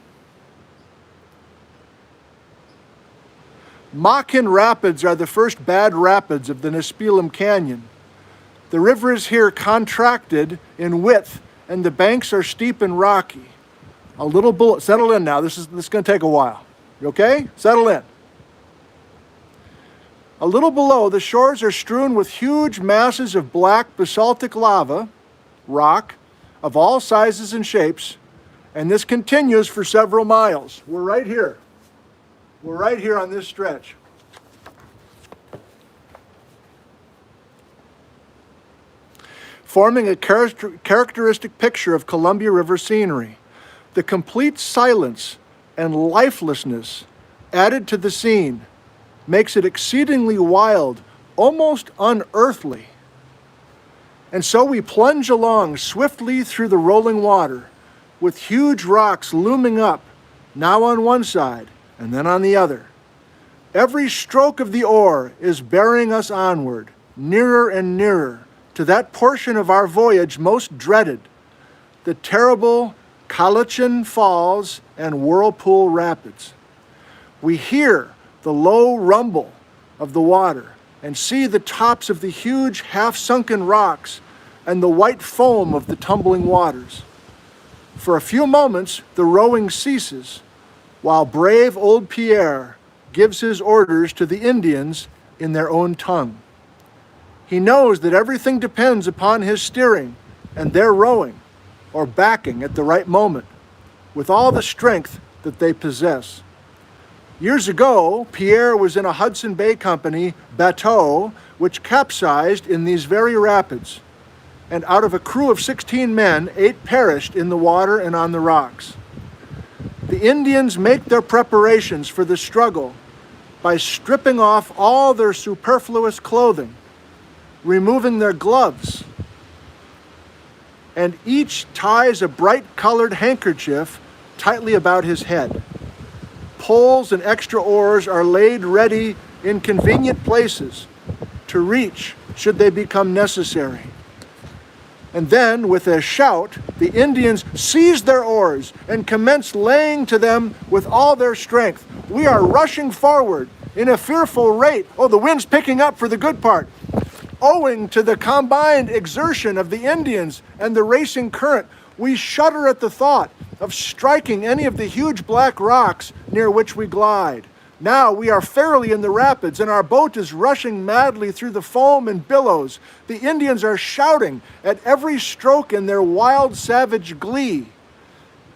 Makin Rapids are the first bad rapids of the Nespelem Canyon. The river is here contracted in width, and the banks are steep and rocky. Settle in now. This is going to take a while. You okay? Settle in. A little below, the shores are strewn with huge masses of black basaltic lava, rock, of all sizes and shapes, and this continues for several miles. We're right here. We're right here on this stretch. Forming a characteristic picture of Columbia River scenery, the complete silence and lifelessness added to the scene makes it exceedingly wild, almost unearthly. And so we plunge along swiftly through the rolling water, with huge rocks looming up, now on one side and then on the other. Every stroke of the oar is bearing us onward, nearer and nearer, to that portion of our voyage most dreaded, the terrible Calachian Falls and Whirlpool Rapids. We hear the low rumble of the water and see the tops of the huge half-sunken rocks and the white foam of the tumbling waters. For a few moments, the rowing ceases, while brave old Pierre gives his orders to the Indians in their own tongue. He knows that everything depends upon his steering and their rowing, or backing at the right moment, with all the strength that they possess. Years ago, Pierre was in a Hudson Bay Company bateau which capsized in these very rapids, and out of a crew of 16 men, 8 perished in the water and on the rocks. The Indians make their preparations for the struggle by stripping off all their superfluous clothing, removing their gloves, and each ties a bright-colored handkerchief tightly about his head. Poles and extra oars are laid ready in convenient places to reach should they become necessary. And then, with a shout, the Indians seize their oars and commence laying to them with all their strength. We are rushing forward in a fearful rate. Oh, the wind's picking up for the good part. Owing to the combined exertion of the Indians and the racing current, we shudder at the thought of striking any of the huge black rocks near which we glide. Now we are fairly in the rapids, and our boat is rushing madly through the foam and billows. The Indians are shouting at every stroke in their wild, savage glee.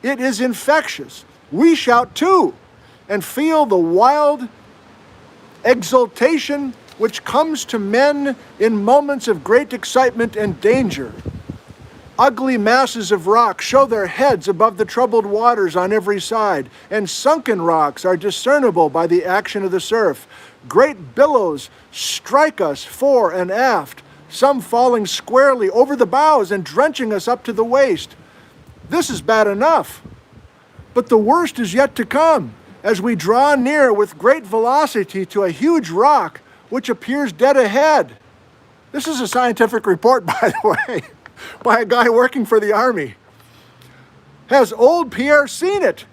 It is infectious. We shout too, and feel the wild exultation which comes to men in moments of great excitement and danger. Ugly masses of rock show their heads above the troubled waters on every side, and sunken rocks are discernible by the action of the surf. Great billows strike us fore and aft, some falling squarely over the bows and drenching us up to the waist. This is bad enough. But the worst is yet to come, as we draw near with great velocity to a huge rock which appears dead ahead. This is a scientific report, by the way, by a guy working for the Army. Has old Pierre seen it?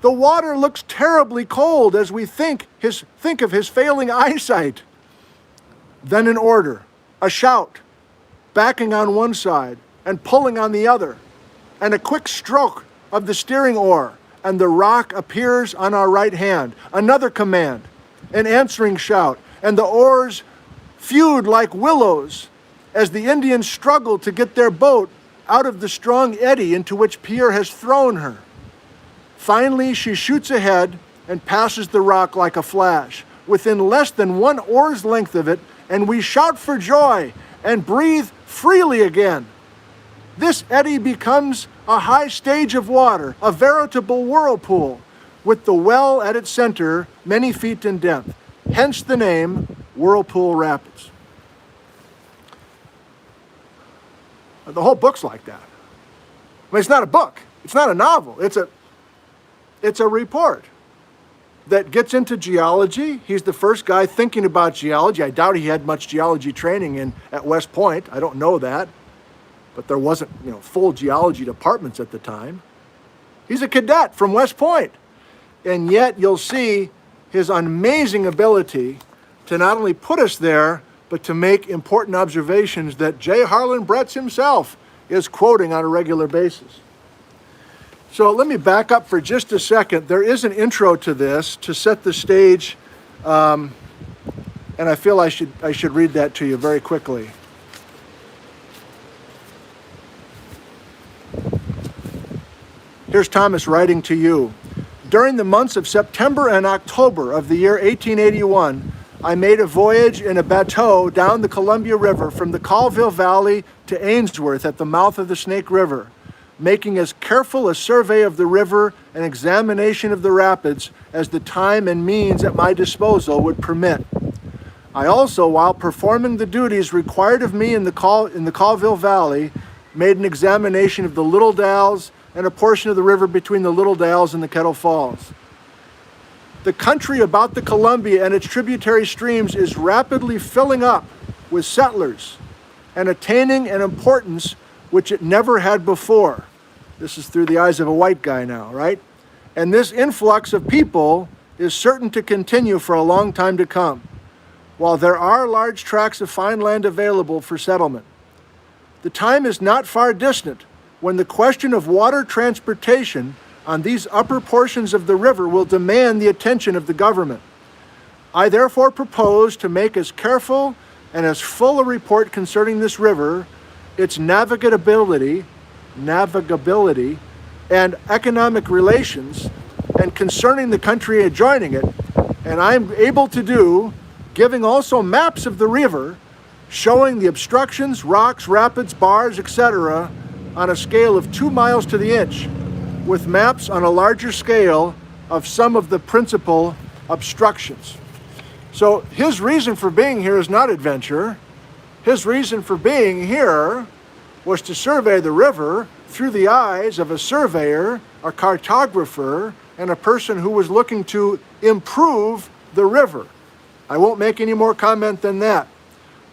The water looks terribly cold as we think of his failing eyesight. Then an order, a shout, backing on one side and pulling on the other, and a quick stroke of the steering oar, and the rock appears on our right hand. Another command, an answering shout, and the oars feud like willows as the Indians struggle to get their boat out of the strong eddy into which Pierre has thrown her. Finally, she shoots ahead and passes the rock like a flash, within less than 1 oar's length of it, and we shout for joy and breathe freely again. This eddy becomes a high stage of water, a veritable whirlpool, with the well at its center many feet in depth. Hence the name Whirlpool Rapids. The whole book's like that. I mean, it's not a book. It's not a novel. It's a report that gets into geology. He's the first guy thinking about geology. I doubt he had much geology training at West Point. I don't know that. But there wasn't, full geology departments at the time. He's a cadet from West Point. And yet you'll see his amazing ability to not only put us there, but to make important observations that J. Harlan Bretz himself is quoting on a regular basis. So let me back up for just a second. There is an intro to this to set the stage, and I feel I should read that to you very quickly. Here's Thomas writing to you. During the months of September and October of the year 1881, I made a voyage in a bateau down the Columbia River from the Colville Valley to Ainsworth at the mouth of the Snake River, making as careful a survey of the river and examination of the rapids as the time and means at my disposal would permit. I also, while performing the duties required of me in the Colville Valley, made an examination of the Little Dalles and a portion of the river between the Little Dalles and the Kettle Falls. The country about the Columbia and its tributary streams is rapidly filling up with settlers and attaining an importance which it never had before. This is through the eyes of a white guy now, right? And this influx of people is certain to continue for a long time to come, while there are large tracts of fine land available for settlement. The time is not far distant when the question of water transportation on these upper portions of the river will demand the attention of the government. I therefore propose to make as careful and as full a report concerning this river, its navigability, and economic relations, and concerning the country adjoining it, and I am able to do, giving also maps of the river, showing the obstructions, rocks, rapids, bars, etc., on a scale of 2 miles to the inch, with maps on a larger scale of some of the principal obstructions. So his reason for being here is not adventure. His reason for being here was to survey the river through the eyes of a surveyor, a cartographer, and a person who was looking to improve the river. I won't make any more comment than that.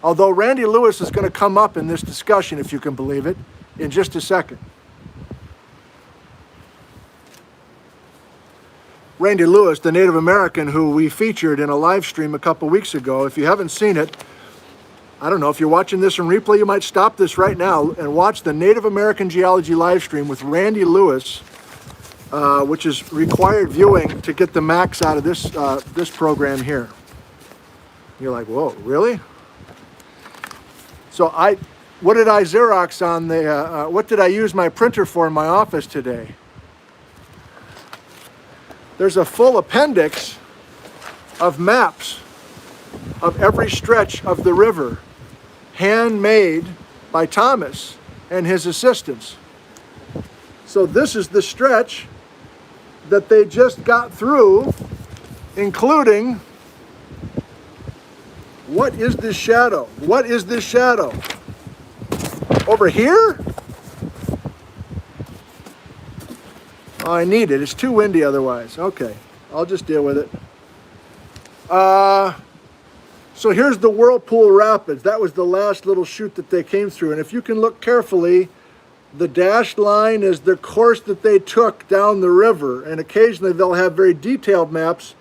Although Randy Lewis is going to come up in this discussion, if you can believe it, in just a second. Randy Lewis, the Native American who we featured in a live stream a couple weeks ago. If you haven't seen it, I don't know, if you're watching this in replay, you might stop this right now and watch the Native American Geology live stream with Randy Lewis, which is required viewing to get the max out of this program here. You're like, whoa, really? So what did I Xerox on the, what did I use my printer for in my office today? There's a full appendix of maps of every stretch of the river, handmade by Thomas and his assistants. So this is the stretch that they just got through, including What is this shadow? What is this shadow? Over here? Oh, I need it. It's too windy otherwise. Okay, I'll just deal with it. So here's the Whirlpool Rapids. That was the last little chute that they came through. And if you can look carefully, the dashed line is the course that they took down the river. And occasionally they'll have very detailed maps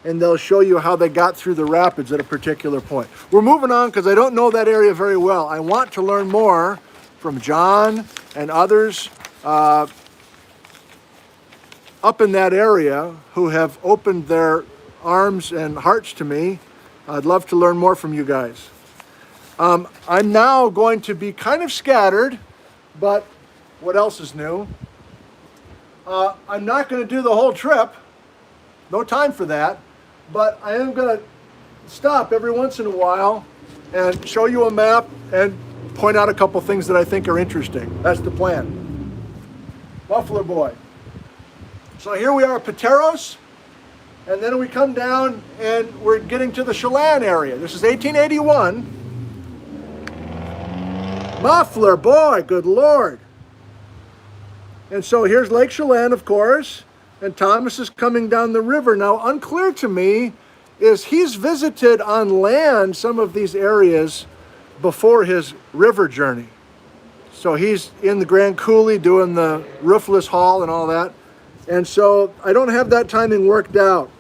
and they'll show you how they got through the rapids at a particular point. We're moving on because I don't know that area very well. I want to learn more from John and others up in that area who have opened their arms and hearts to me. I'd love to learn more from you guys. I'm now going to be kind of scattered, but what else is new? I'm not going to do the whole trip. No time for that. But I am going to stop every once in a while and show you a map and point out a couple things that I think are interesting. That's the plan. Buffalo Boy. So here we are at Pateros, and then we come down and we're getting to the Chelan area. This is 1881. Muffler Boy, good Lord. And so here's Lake Chelan, of course, and Thomas is coming down the river. Now, unclear to me is he's visited on land some of these areas before his river journey. So he's in the Grand Coulee doing the roofless haul and all that. And so I don't have that timing worked out.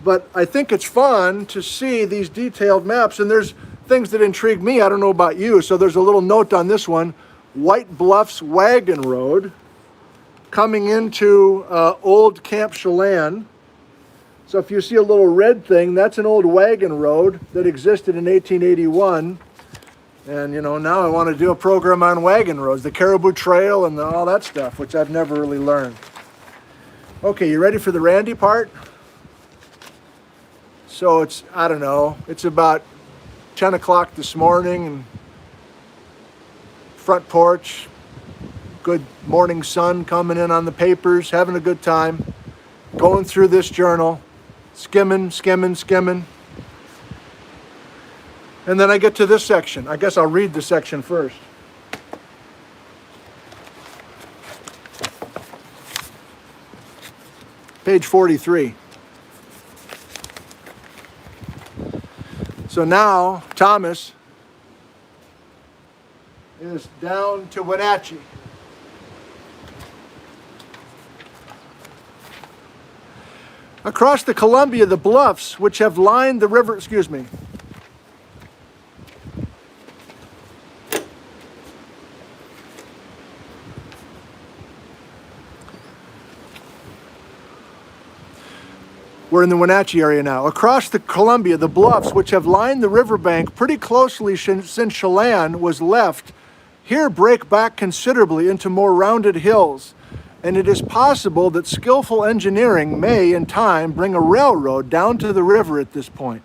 But I think it's fun to see these detailed maps. And there's things that intrigue me. I don't know about you. So there's a little note on this one. White Bluffs Wagon Road coming into old Camp Chelan. So if you see a little red thing, that's an old wagon road that existed in 1881. And you know, now I want to do a program on wagon roads, the Caribou Trail and all that stuff, which I've never really learned. Okay, you ready for the Randy part? So it's, I don't know, it's about 10 o'clock this morning, and front porch, good morning sun coming in on the papers, having a good time, going through this journal, skimming. And then I get to this section. I guess I'll read the section first. Page 43. So now Thomas is down to Wenatchee. Across the Columbia, the bluffs which have lined the river, We're in the Wenatchee area now. Across the Columbia, the bluffs which have lined the riverbank pretty closely since Chelan was left, here break back considerably into more rounded hills, and it is possible that skillful engineering may, in time, bring a railroad down to the river at this point,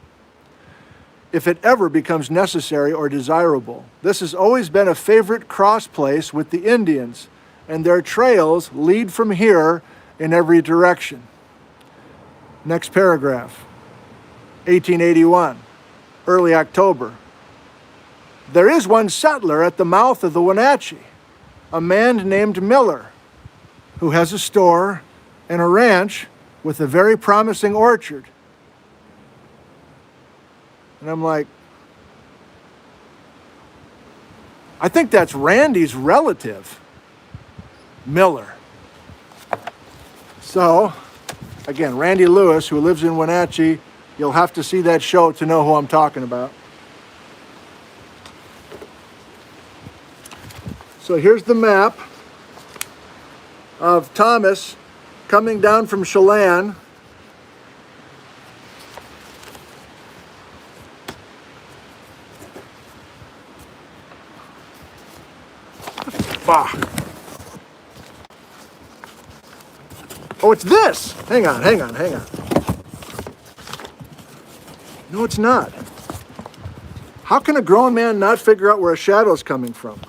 if it ever becomes necessary or desirable. This has always been a favorite cross place with the Indians, and their trails lead from here in every direction. Next paragraph, 1881, early October. There is one settler at the mouth of the Wenatchee, a man named Miller, who has a store and a ranch with a very promising orchard. And I'm like, I think that's Randy's relative, Miller. So, again, Randy Lewis, who lives in Wenatchee, you'll have to see that show to know who I'm talking about. So here's the map of Thomas coming down from Chelan. Bah. Oh, it's this. Hang on. No, it's not. How can a grown man not figure out where a shadow's coming from?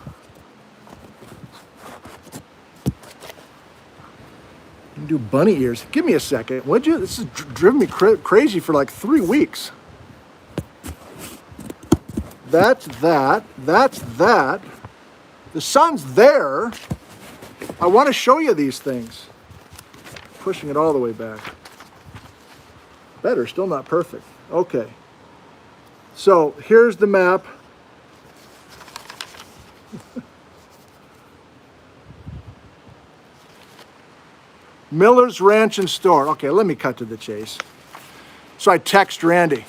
Do bunny ears. Give me a second, would you? This has driven me crazy for like 3 weeks. That's that. That's that. The sun's there. I want to show you these things. Pushing it all the way back. Better, still not perfect. Okay. So here's the map. Miller's Ranch and Store. Okay, let me cut to the chase. So I text Randy.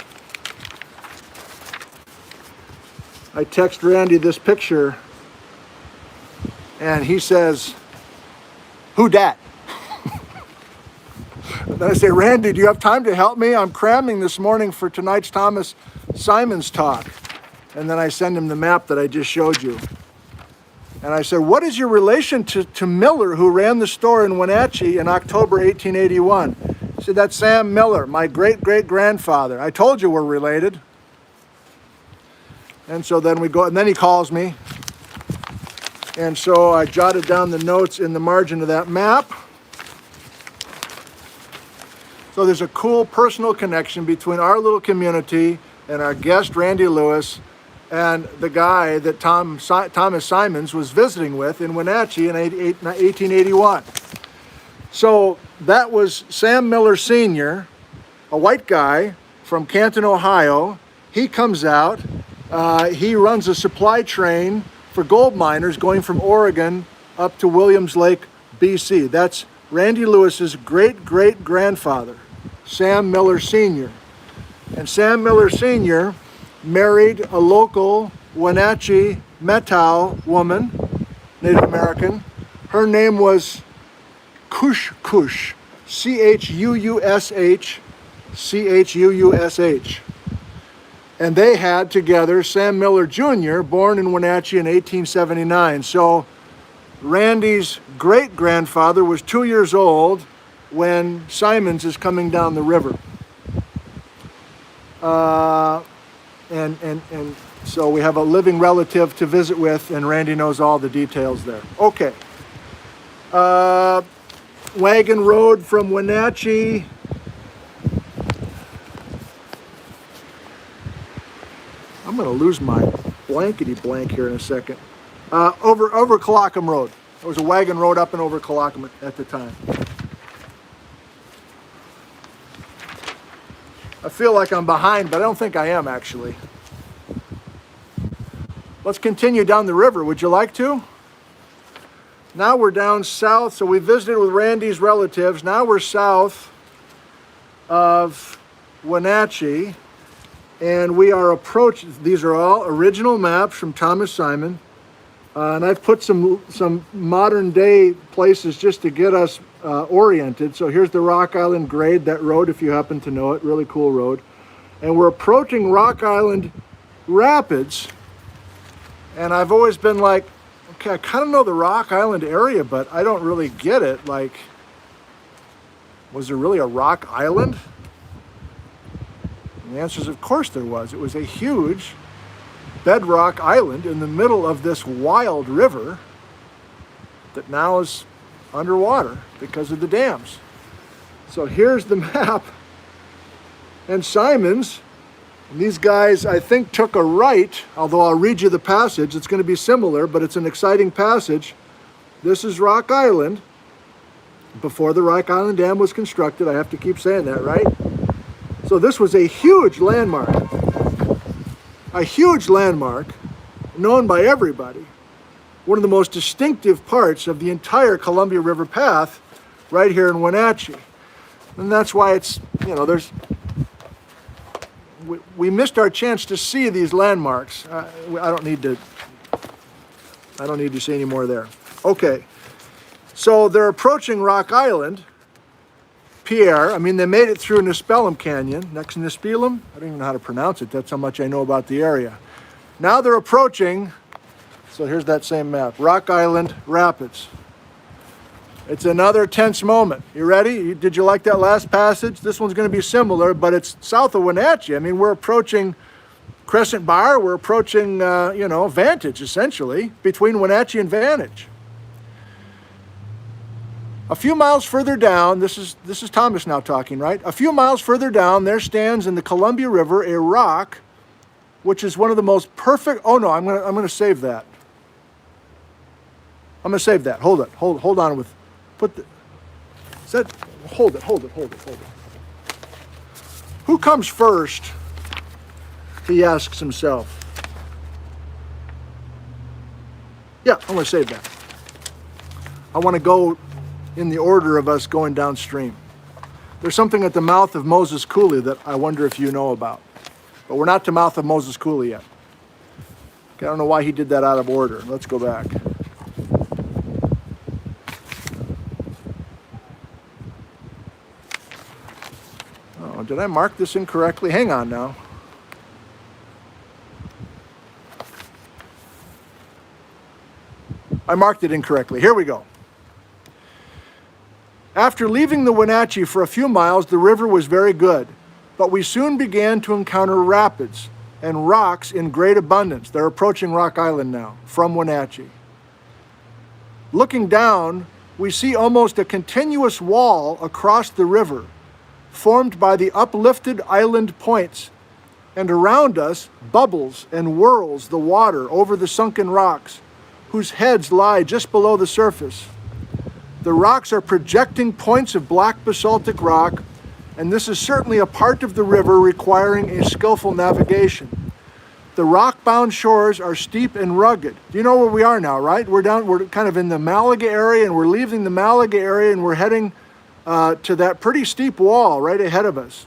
This picture, and he says, "Who dat?" Then I say, "Randy, do you have time to help me? I'm cramming this morning for tonight's Thomas Symons talk." And then I send him the map that I just showed you. And I said, "What is your relation to Miller, who ran the store in Wenatchee in October 1881? He said, "That's Sam Miller, my great-great-grandfather. I told you we're related." And so then we go, and then he calls me. And so I jotted down the notes in the margin of that map. So there's a cool personal connection between our little community and our guest, Randy Lewis, and the guy that Thomas Symons was visiting with in Wenatchee in 1881. So that was Sam Miller Sr., a white guy from Canton, Ohio. He comes out. He runs a supply train for gold miners going from Oregon up to Williams Lake, BC. That's Randy Lewis's great-great-grandfather, Sam Miller Sr. And Sam Miller Sr. married a local Wenatchee Methow woman, Native American. Her name was Cush, C-H-U-U-S-H, C-H-U-U-S-H. And they had together Sam Miller Jr., born in Wenatchee in 1879. So Randy's great-grandfather was 2 years old when Symons is coming down the river. And so we have a living relative to visit with, and Randy knows all the details there. Okay. Wagon Road from Wenatchee. I'm going to lose my blankety blank here in a second. Over Colocum Road. There was a wagon road up and over Colocum at the time. I feel like I'm behind, but I don't think I am actually. Let's continue down the river. Would you like to? Now we're down south. So we visited with Randy's relatives. Now we're south of Wenatchee. And we are approaching, these are all original maps from Thomas Symons. And I've put some modern day places just to get us oriented. So here's the Rock Island grade, that road, if you happen to know it, really cool road. And we're approaching Rock Island Rapids. And I've always been like, okay, I kind of know the Rock Island area, but I don't really get it. Like, was there really a Rock Island? And the answer is, of course there was. It was a huge bedrock island in the middle of this wild river that now is underwater because of the dams. So here's the map. And Symons, and these guys, I think, took a right, although I'll read you the passage. It's going to be similar, but it's an exciting passage. This is Rock Island. Before the Rock Island Dam was constructed, I have to keep saying that, right? So this was a huge landmark. A huge landmark, known by everybody. One of the most distinctive parts of the entire Columbia River path, right here in Wenatchee. And that's why it's, you know, we missed our chance to see these landmarks. I don't need to say any more there. Okay, so they're approaching Rock Island. Pierre, I mean, they made it through Nispelum Canyon, next to Nispelum. I don't even know how to pronounce it. That's how much I know about the area. Now they're approaching, so here's that same map, Rock Island Rapids. It's another tense moment. You ready? Did you like that last passage? This one's going to be similar, but it's south of Wenatchee. I mean, we're approaching Crescent Bar. We're approaching, Vantage, essentially, between Wenatchee and Vantage. A few miles further down, this is Thomas now talking, right? A few miles further down, there stands in the Columbia River a rock which is one of the most perfect. Oh no, I'm gonna save that. I'm gonna save that. Hold it. Hold on with. Put the. Set. Hold it. Who comes first? He asks himself. Yeah, I'm gonna save that. I want to go in the order of us going downstream. There's something at the mouth of Moses Coulee that I wonder if you know about. But we're not to mouth of Moses Coulee yet. Okay, I don't know why he did that out of order. Let's go back. Oh, did I mark this incorrectly? Hang on now. I marked it incorrectly. Here we go. After leaving the Wenatchee for a few miles, the river was very good, but we soon began to encounter rapids and rocks in great abundance. They're approaching Rock Island now from Wenatchee. Looking down, we see almost a continuous wall across the river, formed by the uplifted island points, and around us bubbles and whirls the water over the sunken rocks, whose heads lie just below the surface. The rocks are projecting points of black basaltic rock, and this is certainly a part of the river requiring a skillful navigation. The rock-bound shores are steep and rugged. Do you know where we are now, right? We're kind of in the Malaga area, and we're leaving the Malaga area, and we're heading to that pretty steep wall right ahead of us.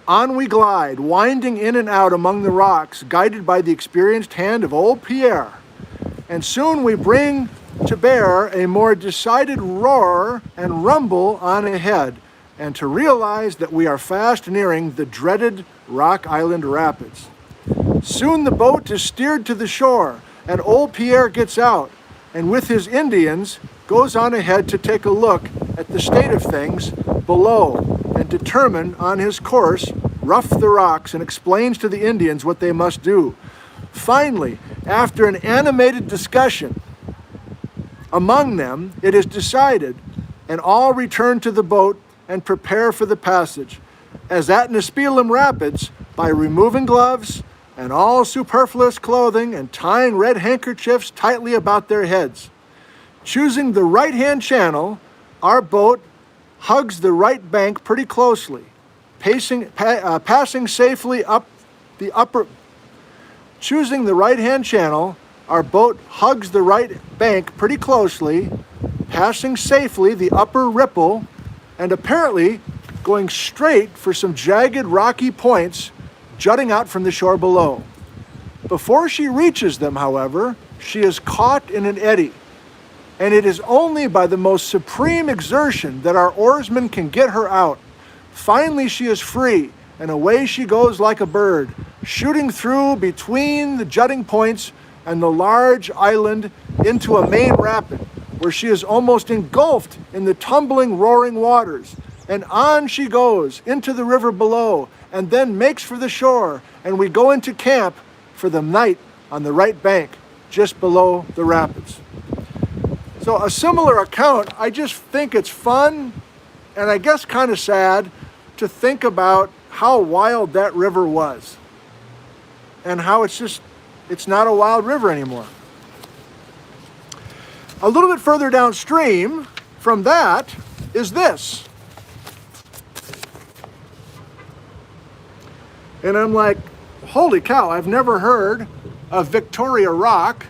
On we glide, winding in and out among the rocks, guided by the experienced hand of old Pierre. And soon we bring to bear a more decided roar and rumble on ahead, and to realize that we are fast nearing the dreaded Rock Island Rapids. Soon the boat is steered to the shore, and old Pierre gets out, and with his Indians goes on ahead to take a look at the state of things below, and determine on his course, rough the rocks, and explains to the Indians what they must do. Finally, after an animated discussion among them, it is decided, and all return to the boat and prepare for the passage, as at Nispelem Rapids, by removing gloves and all superfluous clothing and tying red handkerchiefs tightly about their heads. Choosing the right-hand channel, our boat hugs the right bank pretty closely, passing safely up the upper. Choosing the right-hand channel, our boat hugs the right bank pretty closely, passing safely the upper ripple, and apparently going straight for some jagged rocky points jutting out from the shore below. Before she reaches them, however, she is caught in an eddy, and it is only by the most supreme exertion that our oarsmen can get her out. Finally, she is free, and away she goes like a bird, shooting through between the jutting points and the large island into a main rapid, where she is almost engulfed in the tumbling, roaring waters. And on she goes into the river below, and then makes for the shore, and we go into camp for the night on the right bank, just below the rapids. So a similar account. I just think it's fun, and I guess kind of sad, to think about how wild that river was, and how it's not a wild river anymore. A little bit further downstream from that is this. And I'm like, holy cow, I've never heard of Victoria Rock.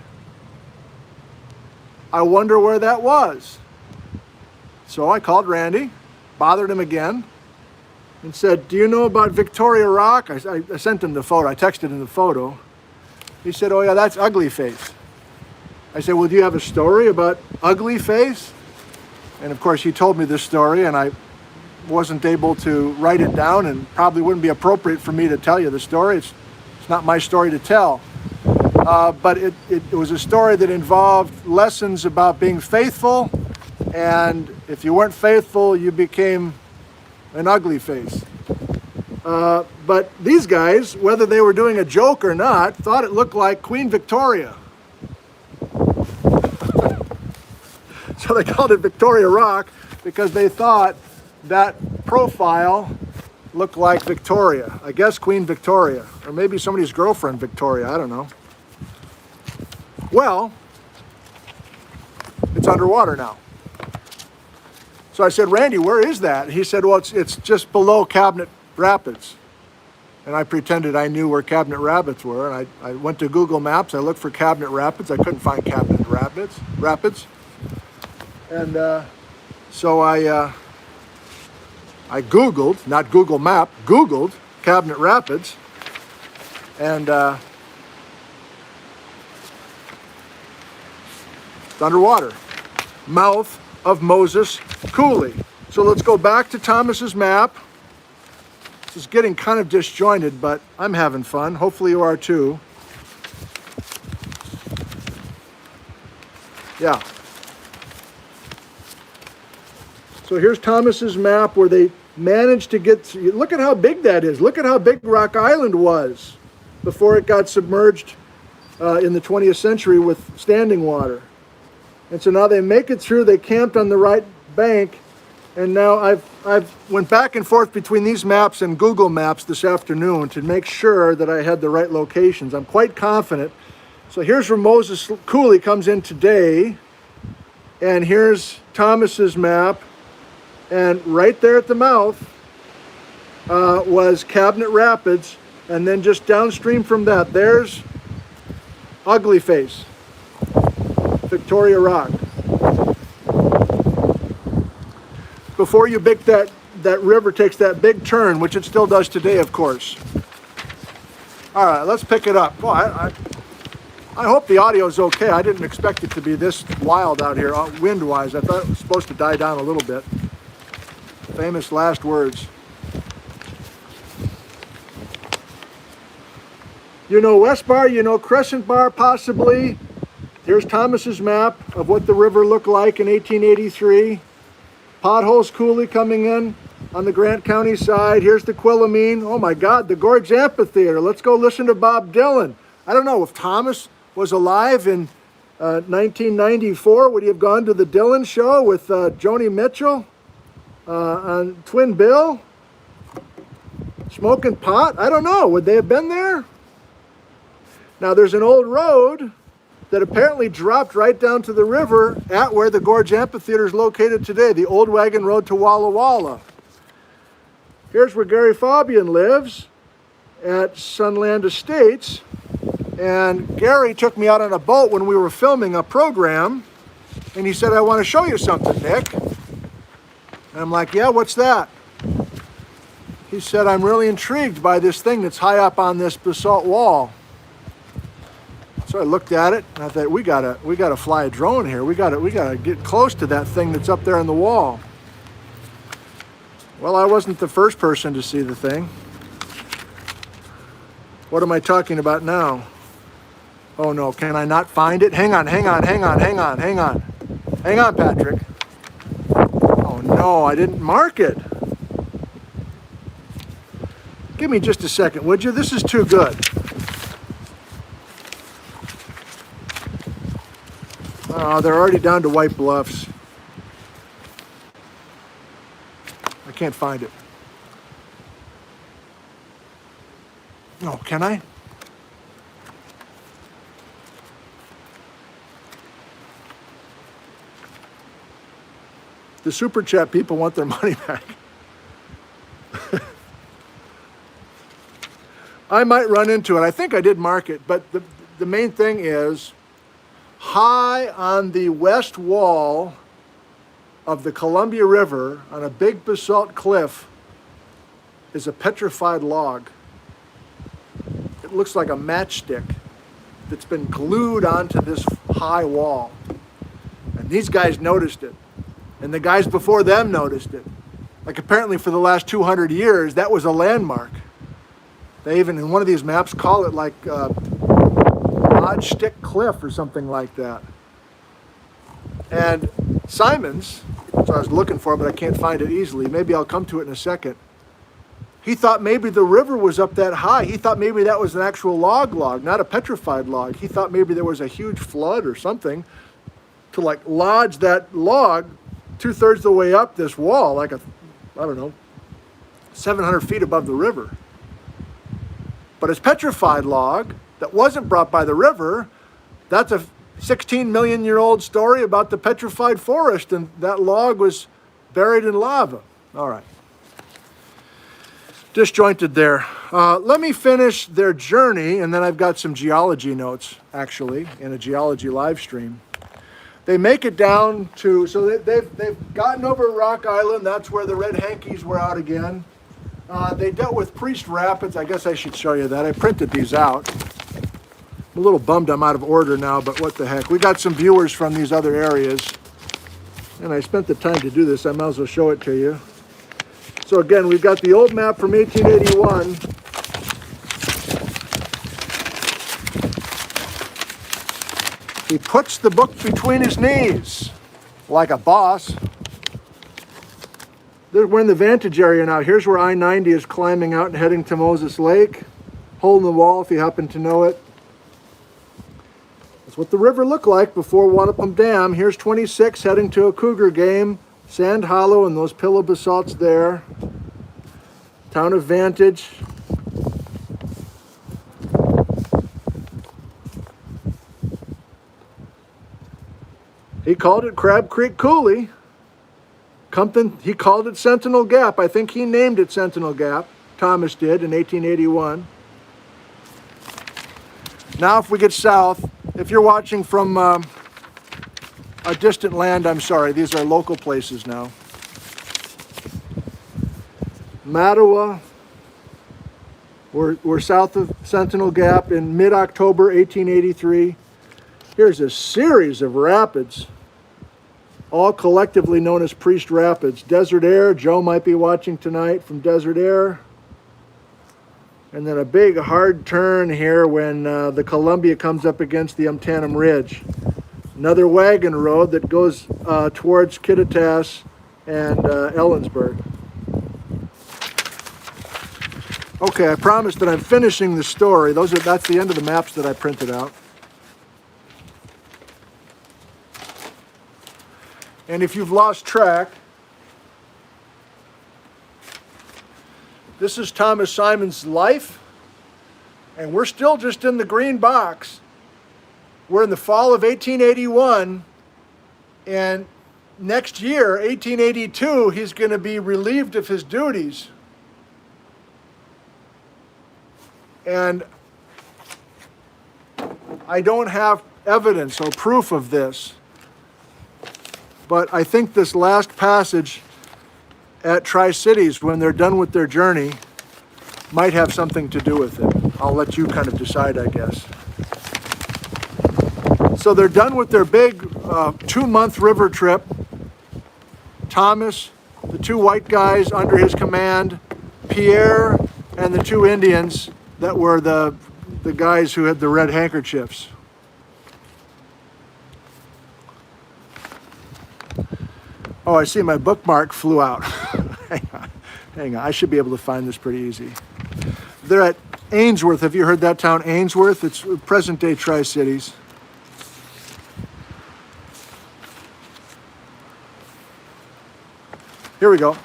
I wonder where that was. So I called Randy, bothered him again, and said, do you know about Victoria Rock? I sent him the photo. I texted him the photo. He said, oh yeah, that's Ugly Face. I said, well, do you have a story about Ugly Face? And of course, he told me this story, and I wasn't able to write it down, and probably wouldn't be appropriate for me to tell you the story. It's not my story to tell. But it was a story that involved lessons about being faithful, and if you weren't faithful, you became an ugly face. But these guys, whether they were doing a joke or not, thought it looked like Queen Victoria. So they called it Victoria Rock because they thought that profile look like Victoria. I guess Queen Victoria, or maybe somebody's girlfriend Victoria, I don't know. Well, it's underwater now. So I said, Randy, where is that? He said, well, it's just below Cabinet Rapids. And I pretended I knew where Cabinet Rapids were. And I went to Google Maps. I looked for Cabinet Rapids. I couldn't find Cabinet Rapids. And so I Googled, not Google Map, Googled Cabinet Rapids. And it's underwater. Mouth of Moses Coulee. So let's go back to Thomas's map. This is getting kind of disjointed, but I'm having fun. Hopefully you are too. Yeah. So here's Thomas's map where they managed to get, look at how big that is. Look at how big Rock Island was before it got submerged in the 20th century with standing water. And so now they make it through, they camped on the right bank, and now I've went back and forth between these maps and Google Maps this afternoon to make sure that I had the right locations. I'm quite confident. So here's where Moses Coulee comes in today, and here's Thomas's map, and right there at the mouth was Cabinet Rapids, and then just downstream from that, there's Ugly Face. Victoria Rock. Before you big that river takes that big turn, which it still does today, of course. All right, let's pick it up. Well, I hope the audio is okay. I didn't expect it to be this wild out here, wind-wise. I thought it was supposed to die down a little bit. Famous last words. You know West Bar, you know Crescent Bar, possibly. Here's Thomas's map of what the river looked like in 1883. Potholes Coulee coming in on the Grant County side. Here's the Quellamine. Oh my God, the Gorge Amphitheater. Let's go listen to Bob Dylan. I don't know if Thomas was alive in 1994. Would he have gone to the Dylan show with Joni Mitchell on Twin Bill? Smoking pot? I don't know. Would they have been there? Now there's an old road that apparently dropped right down to the river at where the Gorge Amphitheater is located today, the Old Wagon Road to Walla Walla. Here's where Gary Fabian lives at Sunland Estates. And Gary took me out on a boat when we were filming a program, and he said, I want to show you something, Nick. And I'm like, yeah, what's that? He said, I'm really intrigued by this thing that's high up on this basalt wall. So I looked at it and I thought, we gotta fly a drone here. We gotta get close to that thing that's up there on the wall. Well, I wasn't the first person to see the thing. What am I talking about now? Oh no, can I not find it? Hang on, Patrick. Oh no, I didn't mark it. Give me just a second, would you? This is too good. Oh, they're already down to White Bluffs. I can't find it. No, can I? The Super Chat people want their money back. I might run into it. I think I did mark it, but the main thing is, high on the west wall of the Columbia River on a big basalt cliff is a petrified log. It looks like a matchstick that's been glued onto this high wall. And these guys noticed it. And the guys before them noticed it. Like apparently for the last 200 years, that was a landmark. They even in one of these maps call it like Lodge Stick Cliff or something like that. And Symons, so I was looking for it, but I can't find it easily. Maybe I'll come to it in a second. He thought maybe the river was up that high. He thought maybe that was an actual log, not a petrified log. He thought maybe there was a huge flood or something to like lodge that log 2/3 the way up this wall, like a, I don't know, 700 feet above the river. But it's petrified log that wasn't brought by the river. That's a 16 million year old story about the petrified forest, and that log was buried in lava. All right. Disjointed there. Let me finish their journey, and then I've got some geology notes, actually, in a geology live stream. They make it down to, so they've gotten over Rock Island. That's where the red hankies were out again. They dealt with Priest Rapids. I guess I should show you that. I printed these out. I'm a little bummed I'm out of order now, but what the heck. We got some viewers from these other areas, and I spent the time to do this. I might as well show it to you. So again, we've got the old map from 1881. He puts the book between his knees, like a boss. We're in the Vantage area now. Here's where I-90 is climbing out and heading to Moses Lake. Hole in the wall, if you happen to know it. That's what the river looked like before Wanapum Dam. Here's 26 heading to a cougar game. Sand Hollow and those pillow basalts there. Town of Vantage. He called it Crab Creek Coulee. Compton, he called it Sentinel Gap. I think he named it Sentinel Gap. Thomas did in 1881. Now if we get south, if you're watching from a distant land, I'm sorry, these are local places now. Mattawa, we're south of Sentinel Gap in mid-October 1883. Here's a series of rapids, all collectively known as Priest Rapids. Desert Air, Joe might be watching tonight from Desert Air. And then a big hard turn here when the Columbia comes up against the Umtanum Ridge. Another wagon road that goes towards Kittitas and Ellensburg. Okay, I promised that I'm finishing the story. That's the end of the maps that I printed out. And if you've lost track, this is Thomas Symons' life, and we're still just in the green box. We're in the fall of 1881, and next year, 1882, he's going to be relieved of his duties. And I don't have evidence or proof of this, but I think this last passage at Tri-Cities, when they're done with their journey, might have something to do with it. I'll let you kind of decide, I guess. So they're done with their big 2-month river trip. Thomas, the 2 white guys under his command, Pierre, and the 2 Indians that were the guys who had the red handkerchiefs. Oh, I see my bookmark flew out. Hang on, I should be able to find this pretty easy. They're at Ainsworth. Have you heard that town, Ainsworth? It's present-day Tri-Cities. Here we go.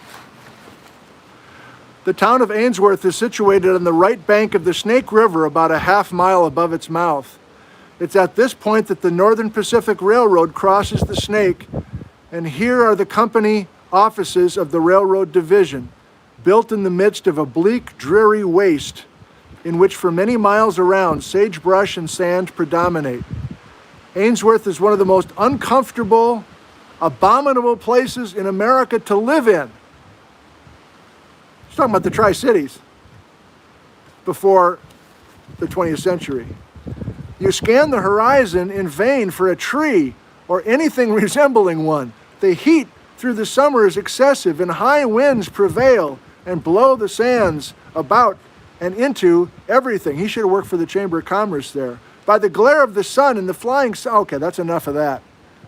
The town of Ainsworth is situated on the right bank of the Snake River, about a half mile above its mouth. It's at this point that the Northern Pacific Railroad crosses the Snake, and here are the company offices of the Railroad Division, built in the midst of a bleak, dreary waste in which for many miles around sagebrush and sand predominate. Ainsworth is one of the most uncomfortable, abominable places in America to live in. He's talking about the Tri-Cities before the 20th century. You scan the horizon in vain for a tree or anything resembling one. The heat through the summer is excessive, and high winds prevail and blow the sands about and into everything. He should have worked for the Chamber of Commerce there. By the glare of the sun and the flying sun. Okay, that's enough of that.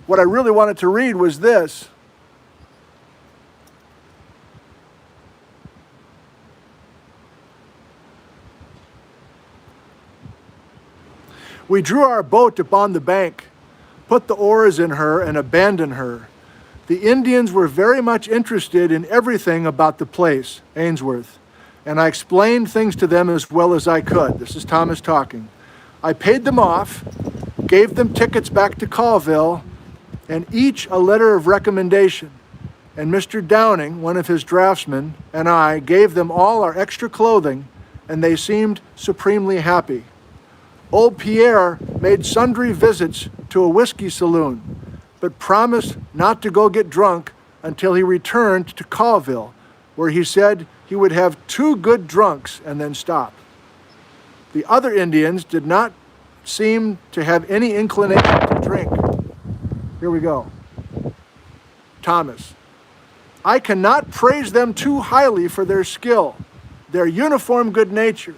What I really wanted to read was this. We drew our boat upon the bank, put the oars in her, and abandoned her. The Indians were very much interested in everything about the place, Ainsworth, and I explained things to them as well as I could. This is Thomas talking. I paid them off, gave them tickets back to Colville, and each a letter of recommendation. And Mr. Downing, one of his draftsmen, and I gave them all our extra clothing, and they seemed supremely happy. Old Pierre made sundry visits to a whiskey saloon, but promised not to go get drunk until he returned to Colville, where he said he would have 2 good drunks and then stop. The other Indians did not seem to have any inclination to drink. Here we go. Thomas. I cannot praise them too highly for their skill, their uniform good nature,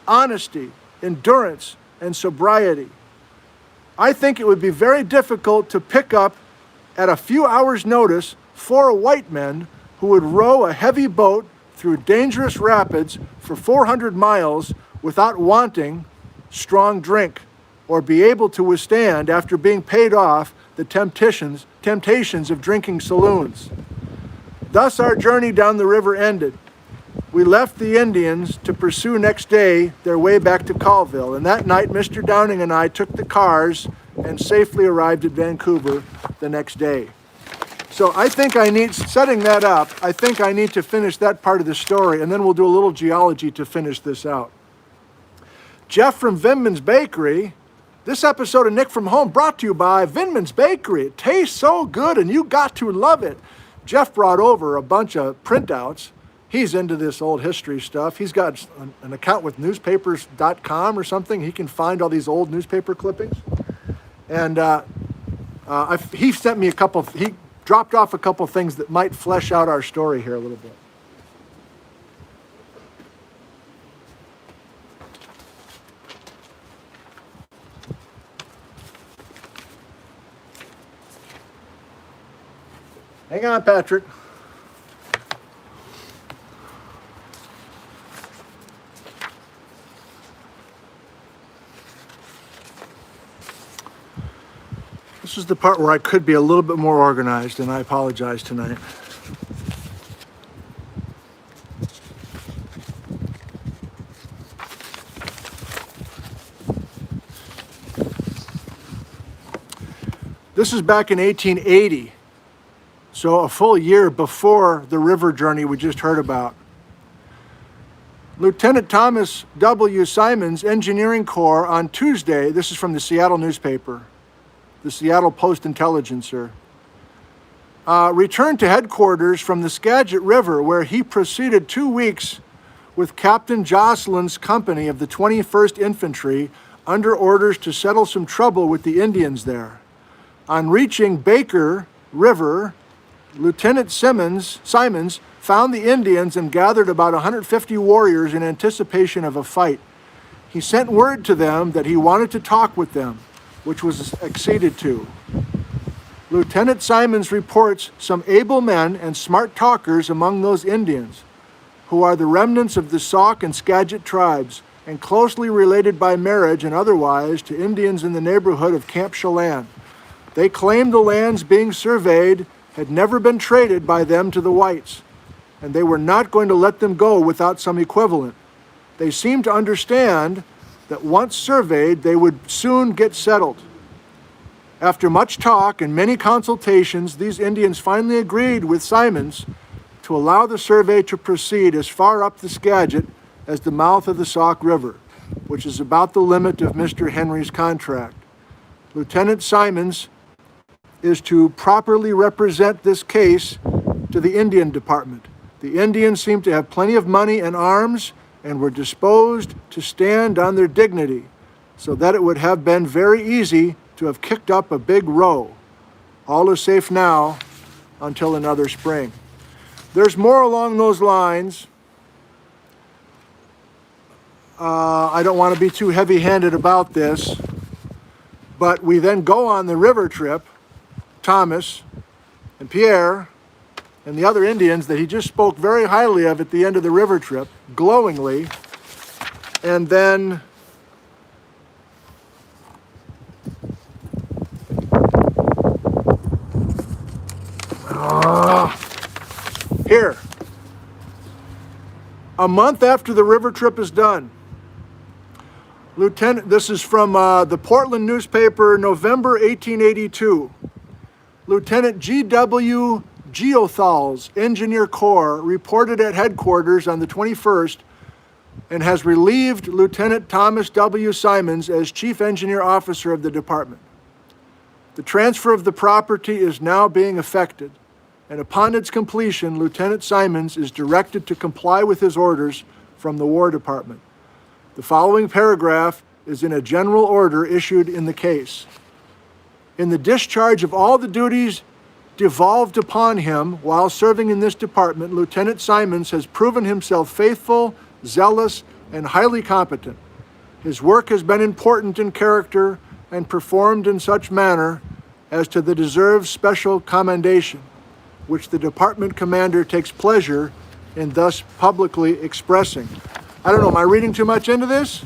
honesty, endurance, and sobriety. I think it would be very difficult to pick up at a few hours' notice 4 white men who would row a heavy boat through dangerous rapids for 400 miles without wanting strong drink, or be able to withstand, after being paid off, the temptations of drinking saloons. Thus our journey down the river ended. We left the Indians to pursue next day their way back to Colville, and that night Mr. Downing and I took the cars and safely arrived at Vancouver the next day. So I think setting that up, I think I need to finish that part of the story, and then we'll do a little geology to finish this out. Jeff from Vinman's Bakery. This episode of Nick from Home brought to you by Vinman's Bakery. It tastes so good and you got to love it. Jeff brought over a bunch of printouts. He's into this old history stuff. He's got an account with newspapers.com or something. He can find all these old newspaper clippings. And he sent me he dropped off a couple things that might flesh out our story here a little bit. Hang on, Patrick. This is the part where I could be a little bit more organized, and I apologize tonight. This is back in 1880. So a full year before the river journey we just heard about. Lieutenant Thomas W. Symons, Engineering Corps, on Tuesday, this is from the Seattle newspaper, the Seattle Post-Intelligencer, returned to headquarters from the Skagit River, where he proceeded 2 weeks with Captain Jocelyn's company of the 21st Infantry under orders to settle some trouble with the Indians there. On reaching Baker River, Lieutenant Symons found the Indians and gathered about 150 warriors in anticipation of a fight. He sent word to them that he wanted to talk with them, which was acceded to. Lieutenant Symons reports some able men and smart talkers among those Indians, who are the remnants of the Sauk and Skagit tribes, and closely related by marriage and otherwise to Indians in the neighborhood of Camp Chelan. They claim the lands being surveyed had never been traded by them to the whites, and they were not going to let them go without some equivalent. They seemed to understand that once surveyed, they would soon get settled. After much talk and many consultations, these Indians finally agreed with Symons to allow the survey to proceed as far up the Skagit as the mouth of the Sauk River, which is about the limit of Mr. Henry's contract. Lieutenant Symons is to properly represent this case to the Indian Department. The Indians seemed to have plenty of money and arms and were disposed to stand on their dignity, so that it would have been very easy to have kicked up a big row. All is safe now until another spring. There's more along those lines. I don't want to be too heavy-handed about this, but we then go on the river trip, Thomas and Pierre and the other Indians that he just spoke very highly of at the end of the river trip, glowingly, and then Here, a month after the river trip is done, this is from the Portland newspaper, November 1882. Lieutenant G.W. Geothal's Engineer Corps reported at headquarters on the 21st and has relieved Lieutenant Thomas W. Symons as Chief Engineer Officer of the department. The transfer of the property is now being effected, and upon its completion, Lieutenant Symons is directed to comply with his orders from the War Department. The following paragraph is in a general order issued in the case. In the discharge of all the duties devolved upon him while serving in this department, Lieutenant Symons has proven himself faithful, zealous, and highly competent. His work has been important in character and performed in such manner as to the deserved special commendation, which the department commander takes pleasure in thus publicly expressing. I don't know, am I reading too much into this?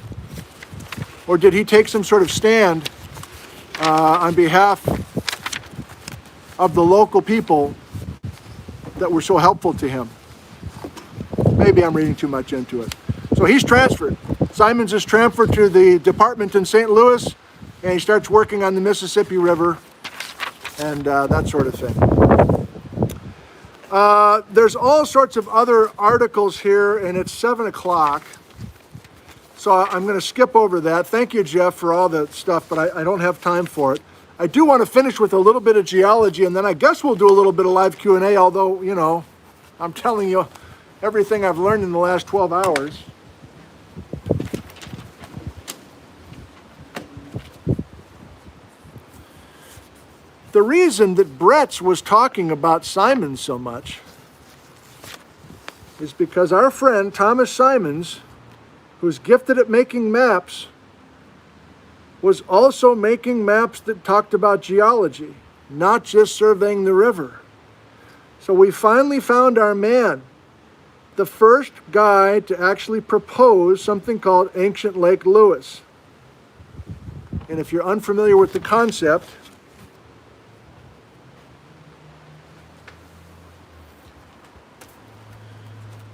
Or did he take some sort of stand on behalf of the local people that were so helpful to him? Maybe I'm reading too much into it. So he's transferred. Symons is transferred to the department in St. Louis, and he starts working on the Mississippi River and that sort of thing. There's all sorts of other articles here, and it's 7 o'clock. So I'm going to skip over that. Thank you, Jeff, for all the stuff, but I don't have time for it. I do want to finish with a little bit of geology, and then I guess we'll do a little bit of live Q&A, although, you know, I'm telling you everything I've learned in the last 12 hours. The reason that Bretz was talking about Symons so much is because our friend Thomas Symons, who's gifted at making maps, was also making maps that talked about geology, not just surveying the river. So we finally found our man, the first guy to actually propose something called Ancient Lake Louis. And if you're unfamiliar with the concept,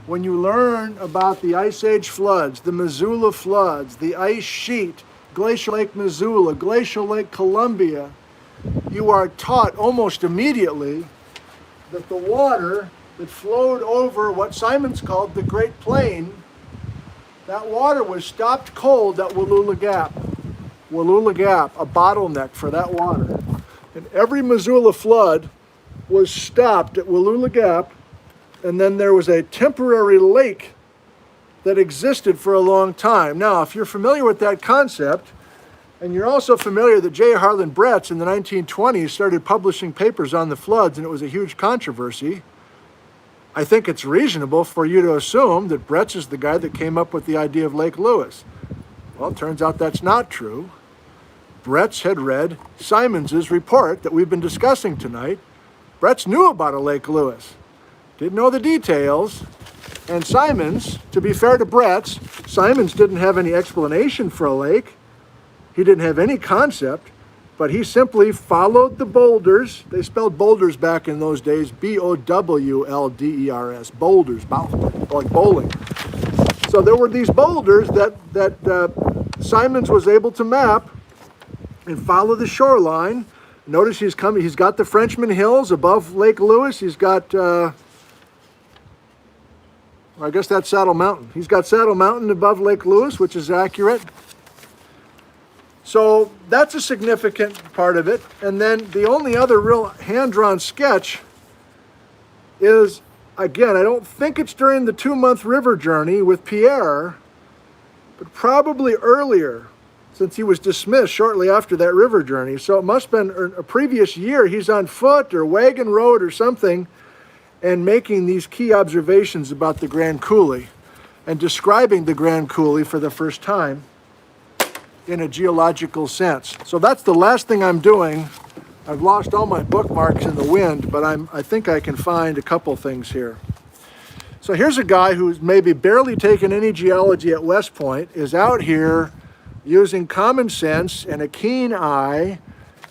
when you learn about the Ice Age floods, the Missoula floods, the ice sheet, Glacial Lake Missoula, Glacial Lake Columbia, you are taught almost immediately that the water that flowed over what Symons called the Great Plain, that water was stopped cold at Wallula Gap. Wallula Gap, a bottleneck for that water. And every Missoula flood was stopped at Wallula Gap, and then there was a temporary lake that existed for a long time. Now, if you're familiar with that concept, and you're also familiar that J. Harlan Bretz in the 1920s started publishing papers on the floods, and it was a huge controversy, I think it's reasonable for you to assume that Bretz is the guy that came up with the idea of Lake Louis. Well, it turns out that's not true. Bretz had read Symons's report that we've been discussing tonight. Bretz knew about a Lake Louis, didn't know the details, and Symons, to be fair to Bretz, Symons didn't have any explanation for a lake. He didn't have any concept, but he simply followed the boulders. They spelled boulders back in those days, B-O-W-L-D-E-R-S, boulders, like bowling. So there were these boulders that Symons was able to map and follow the shoreline. Notice he's got the Frenchman Hills above Lake Louis. He's got, I guess that's Saddle Mountain. He's got Saddle Mountain above Lake Louis, which is accurate. So that's a significant part of it. And then the only other real hand-drawn sketch is, again, I don't think it's during the 2-month river journey with Pierre, but probably earlier, since he was dismissed shortly after that river journey. So it must have been a previous year. He's on foot or wagon road or something and making these key observations about the Grand Coulee and describing the Grand Coulee for the first time in a geological sense. So that's the last thing I'm doing. I've lost all my bookmarks in the wind, but I think I can find a couple things here. So here's a guy who's maybe barely taken any geology at West Point, is out here using common sense and a keen eye,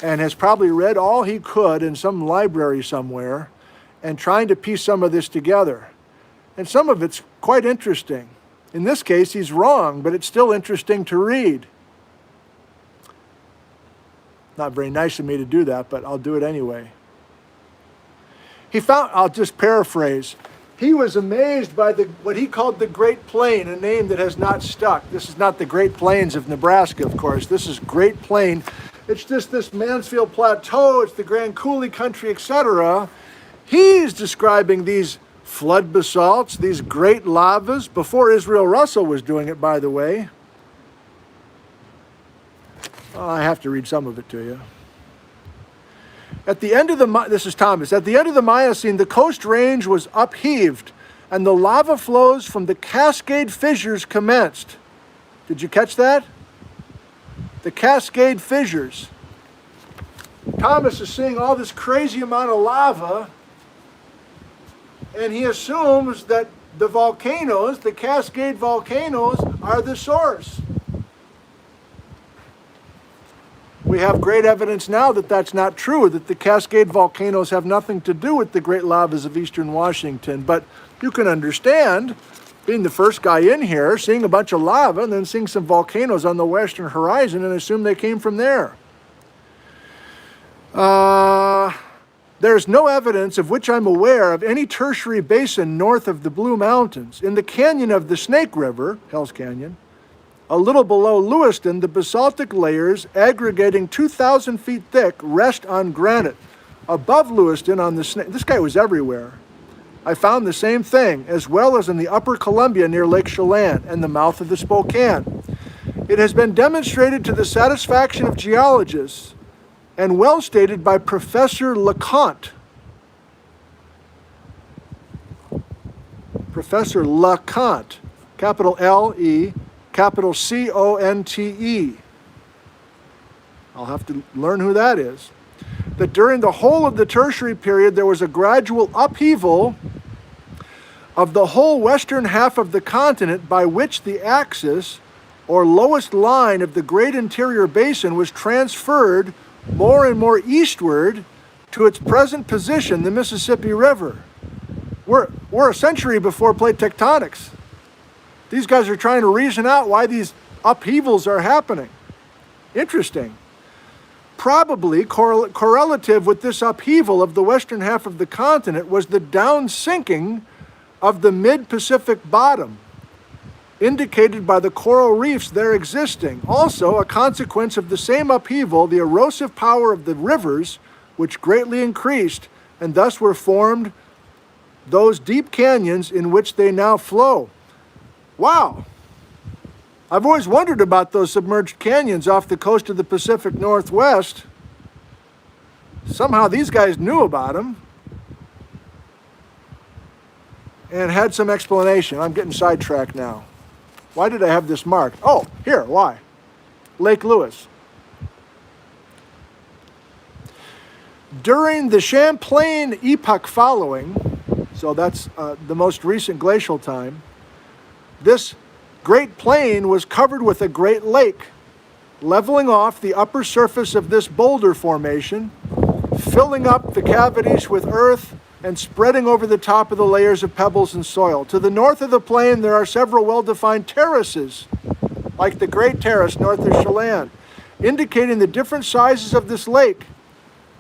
and has probably read all he could in some library somewhere, and trying to piece some of this together. And some of it's quite interesting. In this case, he's wrong, but it's still interesting to read. Not very nice of me to do that, but I'll do it anyway. He found, I'll just paraphrase, he was amazed by what he called the Great Plain, a name that has not stuck. This is not the Great Plains of Nebraska, of course. This is Great Plain. It's just this Mansfield Plateau, it's the Grand Coulee country, etc. He's describing these flood basalts, these great lavas, before Israel Russell was doing it, by the way. I have to read some of it to you. At the end of this is Thomas. At the end of the Miocene, the coast range was upheaved, and the lava flows from the Cascade Fissures commenced. Did you catch that? The Cascade Fissures. Thomas is seeing all this crazy amount of lava, and he assumes that the volcanoes, the Cascade volcanoes, are the source. We have great evidence now that that's not true, that the Cascade volcanoes have nothing to do with the great lavas of eastern Washington. But you can understand, being the first guy in here, seeing a bunch of lava and then seeing some volcanoes on the western horizon and assume they came from there. There's no evidence of which I'm aware of any tertiary basin north of the Blue Mountains. In the canyon of the Snake River, Hell's Canyon, a little below Lewiston, the basaltic layers aggregating 2,000 feet thick rest on granite. Above Lewiston on the Snake, this guy was everywhere. I found the same thing, as well as in the upper Columbia near Lake Chelan and the mouth of the Spokane. It has been demonstrated to the satisfaction of geologists and well stated by Professor LeConte. Professor LeConte, capital L-E, capital C-O-N-T-E. I'll have to learn who that is. That during the whole of the tertiary period, there was a gradual upheaval of the whole western half of the continent by which the axis, or lowest line of the great interior basin, was transferred more and more eastward to its present position, the Mississippi River. We're a century before plate tectonics. These guys are trying to reason out why these upheavals are happening. Interesting. Probably correlative with this upheaval of the western half of the continent was the downsinking of the mid-Pacific bottom, indicated by the coral reefs there existing. Also, a consequence of the same upheaval, the erosive power of the rivers, which greatly increased, and thus were formed those deep canyons in which they now flow. Wow. I've always wondered about those submerged canyons off the coast of the Pacific Northwest. Somehow these guys knew about them and had some explanation. I'm getting sidetracked now. Why did I have this marked? Oh, here, why? Lake Lewis. During the Champlain epoch following, so that's the most recent glacial time, this Great Plain was covered with a great lake, leveling off the upper surface of this boulder formation, filling up the cavities with earth and spreading over the top of the layers of pebbles and soil. To the north of the plain, there are several well-defined terraces, like the Great Terrace north of Chelan, indicating the different sizes of this lake,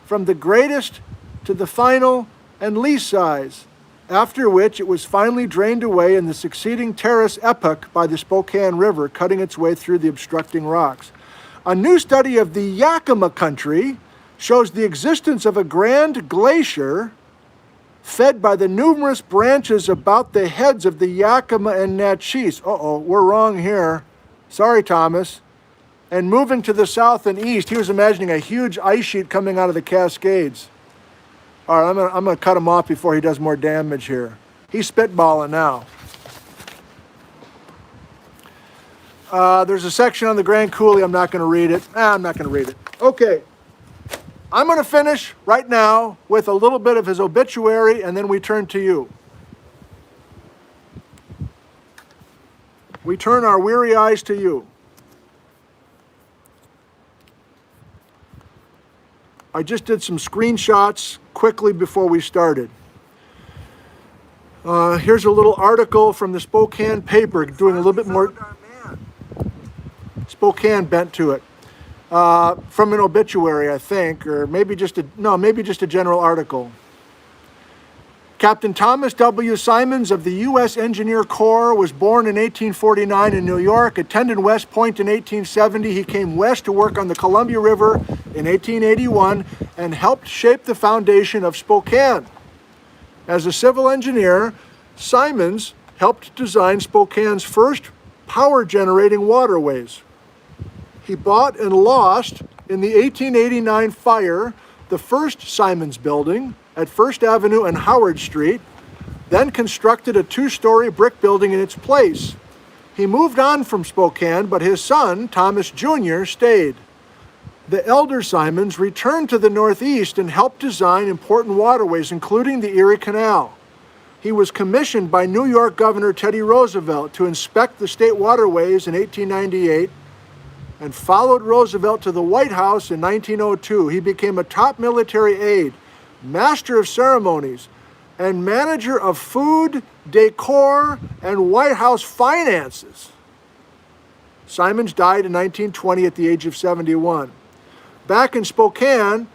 from the greatest to the final and least size, after which it was finally drained away in the succeeding terrace epoch by the Spokane River, cutting its way through the obstructing rocks. A new study of the Yakima country shows the existence of a grand glacier fed by the numerous branches about the heads of the Yakima and Natchez. Uh-oh, we're wrong here. Sorry, Thomas. And moving to the south and east, he was imagining a huge ice sheet coming out of the Cascades. All right, I'm gonna cut him off before he does more damage here. He's spitballing now. There's a section on the Grand Coulee. I'm not gonna read it. I'm not gonna read it. Okay. I'm going to finish right now with a little bit of his obituary, and then we turn to you. We turn our weary eyes to you. I just did some screenshots quickly before we started. Here's a little article from the Spokane paper, doing a little bit more Spokane bent to it. From an obituary, I think, or maybe just a general article. Captain Thomas W. Symons of the U.S. Engineer Corps was born in 1849 in New York, attended West Point in 1870. He came west to work on the Columbia River in 1881 and helped shape the foundation of Spokane. As a civil engineer, Symons helped design Spokane's first power-generating waterways. He bought and lost in the 1889 fire the first Symons building at First Avenue and Howard Street, then constructed a two-story brick building in its place. He moved on from Spokane, but his son, Thomas Jr., stayed. The elder Symons returned to the Northeast and helped design important waterways, including the Erie Canal. He was commissioned by New York Governor Teddy Roosevelt to inspect the state waterways in 1898 and followed Roosevelt to the White House in 1902. He became a top military aide, master of ceremonies, and manager of food, decor, and White House finances. Symons died in 1920 at the age of 71. Back in Spokane,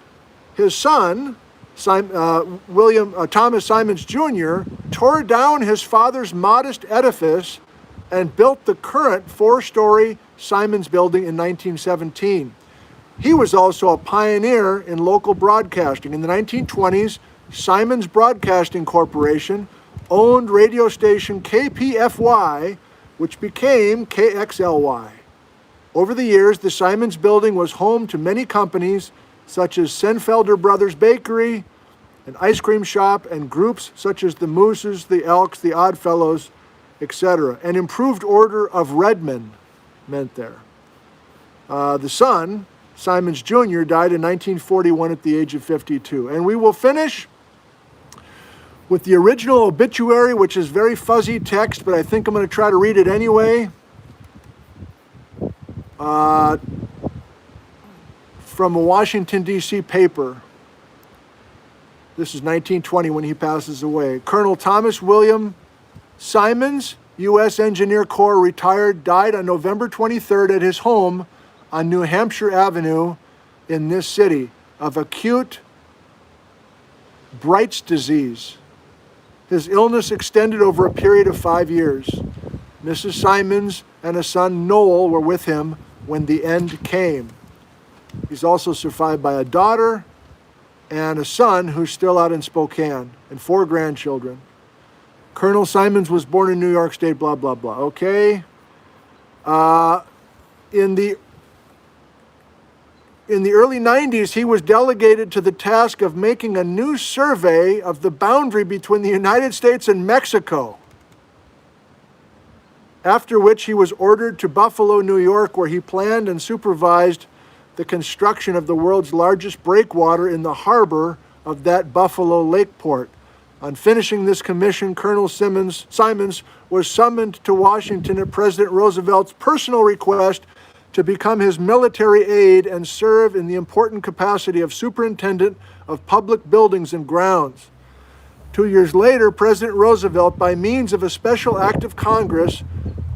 his son, Thomas Symons Jr., tore down his father's modest edifice and built the current four-story Symons building in 1917. He was also a pioneer in local broadcasting. In the 1920s, Symons Broadcasting Corporation owned radio station KPFY, which became KXLY. Over the years, the Symons building was home to many companies such as Senfelder Brothers Bakery, an ice cream shop, and groups such as the Mooses, the Elks, the Oddfellows, etc. An improved order of Redmen meant there. The son, Symons Jr., died in 1941 at the age of 52. And we will finish with the original obituary, which is very fuzzy text, but I think I'm going to try to read it anyway. From a Washington, D.C. paper. This is 1920 when he passes away. Colonel Thomas William Symons, U.S. Engineer Corps, retired, died on November 23rd at his home on New Hampshire Avenue in this city of acute Bright's disease. His illness extended over a period of 5 years. Mrs. Symons and a son, Noel, were with him when the end came. He's also survived by a daughter and a son who's still out in Spokane, and 4 grandchildren. Colonel Symons was born in New York State, blah, blah, blah. Okay. In the early 90s, he was delegated to the task of making a new survey of the boundary between the United States and Mexico, after which he was ordered to Buffalo, New York, where he planned and supervised the construction of the world's largest breakwater in the harbor of that Buffalo lake port. On finishing this commission, Colonel Symons was summoned to Washington at President Roosevelt's personal request to become his military aide and serve in the important capacity of superintendent of public buildings and grounds. 2 years later, President Roosevelt, by means of a special act of Congress,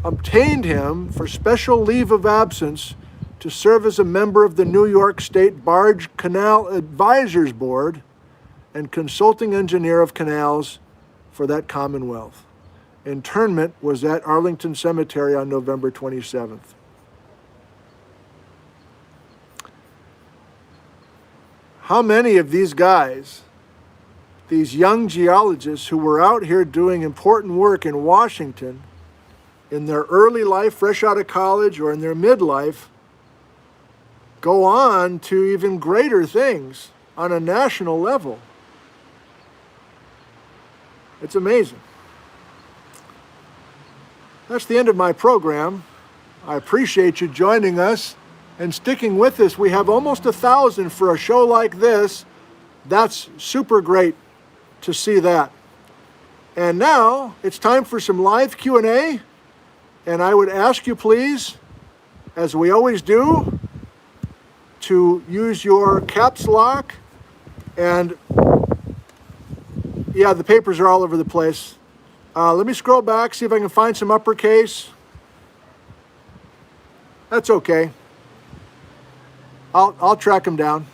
obtained him for special leave of absence to serve as a member of the New York State Barge Canal Advisors Board and consulting engineer of canals for that Commonwealth. Interment was at Arlington Cemetery on November 27th. How many of these guys, these young geologists who were out here doing important work in Washington in their early life, fresh out of college, or in their midlife, go on to even greater things on a national level? It's amazing. That's the end of my program. I appreciate you joining us and sticking with us. We have almost 1,000 for a show like this. That's super great to see that. And now it's time for some live Q&A. And I would ask you, please, as we always do, to use your caps lock. And yeah, the papers are all over the place. Let me scroll back, see if I can find some uppercase. That's okay. I'll track them down.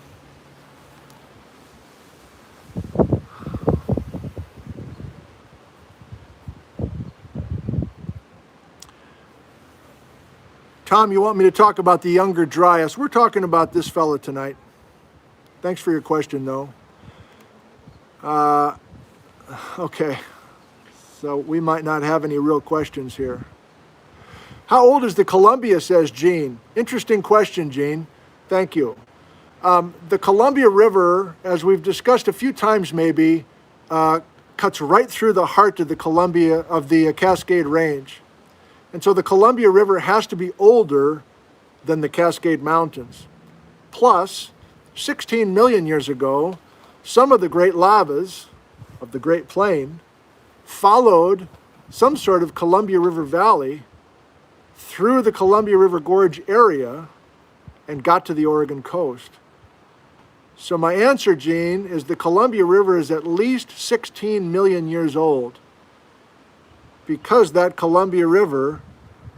Tom, you want me to talk about the Younger Dryas? We're talking about this fella tonight. Thanks for your question, though. Okay. So we might not have any real questions here. How old is the Columbia, says Gene. Interesting question, Gene. Thank you. The Columbia River, as we've discussed a few times maybe, cuts right through the heart of the Cascade Range. And so the Columbia River has to be older than the Cascade Mountains. Plus, 16 million years ago, some of the great lavas of the Great Plain followed some sort of Columbia River Valley through the Columbia River Gorge area and got to the Oregon coast. So my answer, Gene, is the Columbia River is at least 16 million years old, because that Columbia River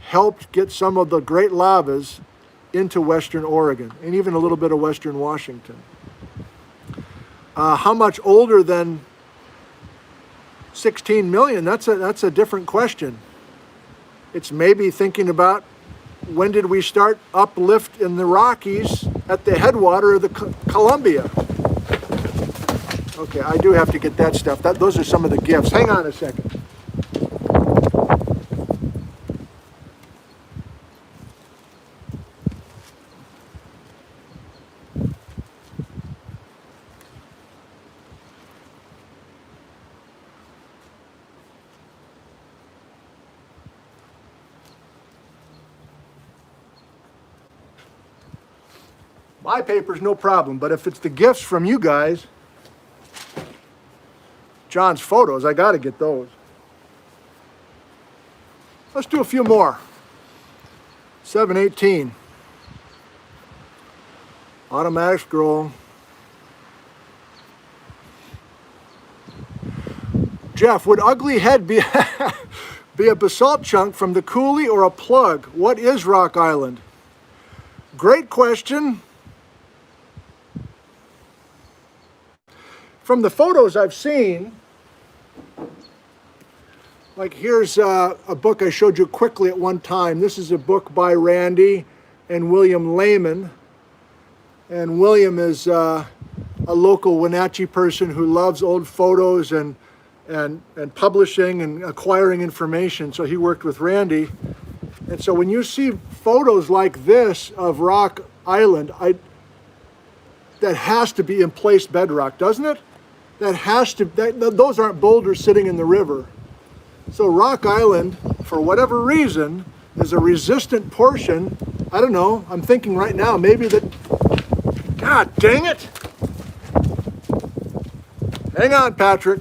helped get some of the great lavas into western Oregon and even a little bit of western Washington. How much older than 16 million? That's a different question. It's maybe thinking about when did we start uplift in the Rockies at the headwater of the Columbia. Okay, I do have to get that stuff. Those are some of the gifts. Hang on a second. My paper's no problem, but if it's the gifts from you guys, John's photos, I gotta get those. Let's do a few more. 718. Automatic scroll. Jeff, would Ugly Head be, be a basalt chunk from the coulee or a plug? What is Rock Island? Great question. From the photos I've seen, like here's a book I showed you quickly at one time. This is a book by Randy and William Lehman. And William is a local Wenatchee person who loves old photos and publishing and acquiring information. So he worked with Randy. And so when you see photos like this of Rock Island, that has to be in place bedrock, doesn't it? That has to, those aren't boulders sitting in the river. So Rock Island, for whatever reason, is a resistant portion. I don't know, I'm thinking right now, maybe that, God dang it. Hang on, Patrick.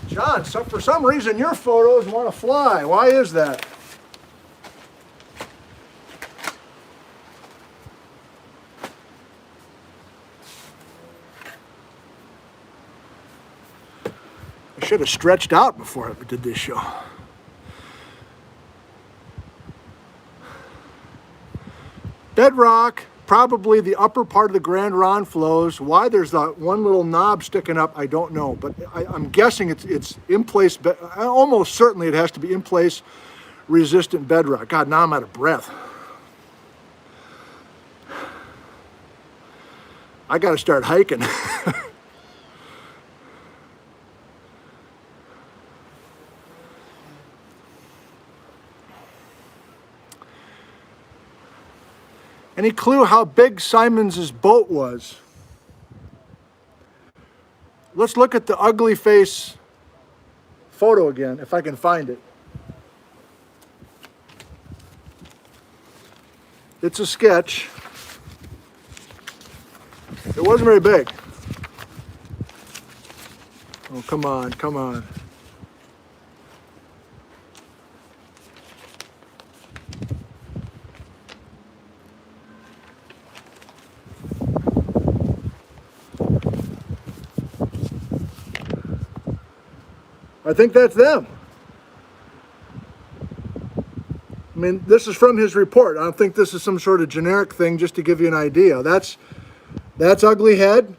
John, so for some reason your photos want to fly. Why is that? I should have stretched out before I did this show. Bedrock, probably the upper part of the Grand Ronde flows. Why there's that one little knob sticking up, I don't know. But I'm guessing it's in place. Almost certainly it has to be in place resistant bedrock. God, now I'm out of breath. I got to start hiking. Any clue how big Symons' boat was? Let's look at the ugly face photo again, if I can find it. It's a sketch. It wasn't very big. Oh, come on, come on. I think that's them. I mean, this is from his report. I don't think this is some sort of generic thing, just to give you an idea. That's Ugly Head,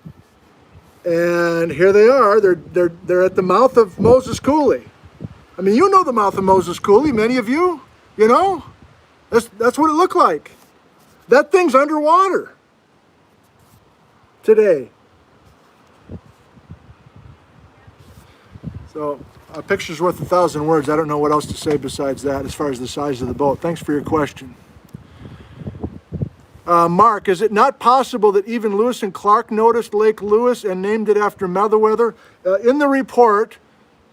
and here they are. They're at the mouth of Moses Coulee. I mean, you know the mouth of Moses Coulee, many of you. You know, that's what it looked like. That thing's underwater today. So a picture's worth 1,000 words. I don't know what else to say besides that as far as the size of the boat. Thanks for your question. Mark, is it not possible that even Lewis and Clark noticed Lake Lewis and named it after Meriwether? In the report,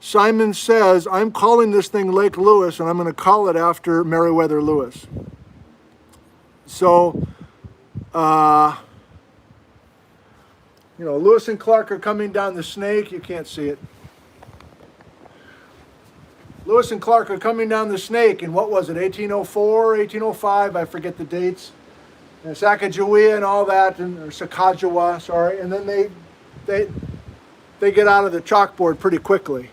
Symons says, I'm calling this thing Lake Lewis, and I'm going to call it after Meriwether Lewis. So, Lewis and Clark are coming down the Snake. You can't see it. Lewis and Clark are coming down the Snake in, what was it, 1804, 1805? I forget the dates. And Sacagawea and all that, or Sacagawea, sorry. And then they get out of the chalkboard pretty quickly.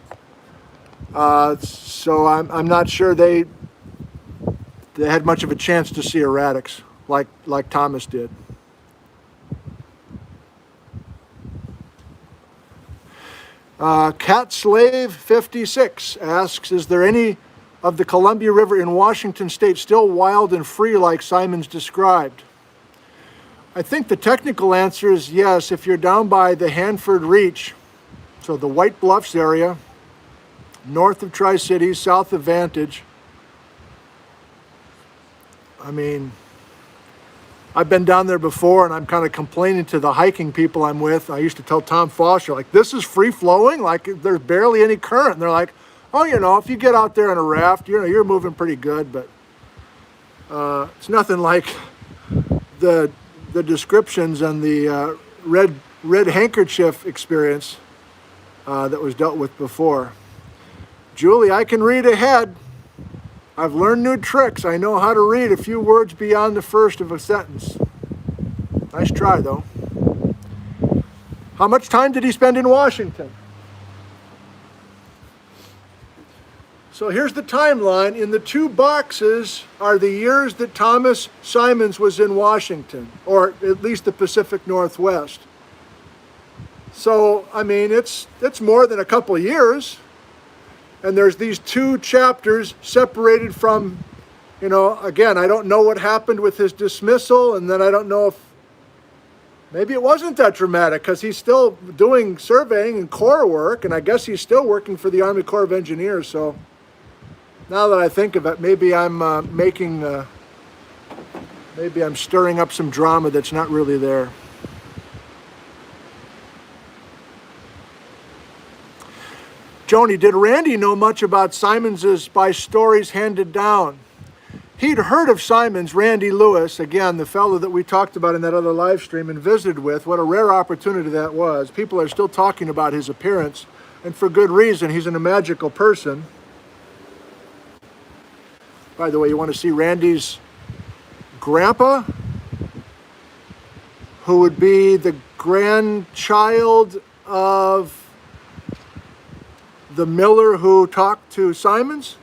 So I'm not sure they had much of a chance to see erratics like Thomas did. Cat Slave 56 asks, is there any of the Columbia River in Washington state still wild and free like Symons described? I think the technical answer is yes. If you're down by the Hanford Reach, so the White Bluffs area, north of Tri-Cities, south of Vantage. I mean, I've been down there before, and I'm kind of complaining to the hiking people I'm with. I used to tell Tom Foster, like, this is free-flowing, like there's barely any current. And they're like, oh, if you get out there in a raft, you're moving pretty good, but it's nothing like the descriptions and the red handkerchief experience that was dealt with before. Julie, I can read ahead. I've learned new tricks. I know how to read a few words beyond the first of a sentence. Nice try, though. How much time did he spend in Washington? So here's the timeline. In the two boxes are the years that Thomas Symons was in Washington, or at least the Pacific Northwest. So, I mean, it's more than a couple of years. And there's these two chapters separated from, again, I don't know what happened with his dismissal, and then I don't know if maybe it wasn't that dramatic because he's still doing surveying and Corps work, and I guess he's still working for the Army Corps of Engineers. So now that I think of it, maybe I'm maybe I'm stirring up some drama that's not really there. Joni, did Randy know much about Symons's by stories handed down? He'd heard of Symons, Randy Lewis, again, the fellow that we talked about in that other live stream and visited with. What a rare opportunity that was. People are still talking about his appearance, and for good reason. He's a magical person. By the way, you want to see Randy's grandpa, who would be the grandchild of the miller who talked to Symons?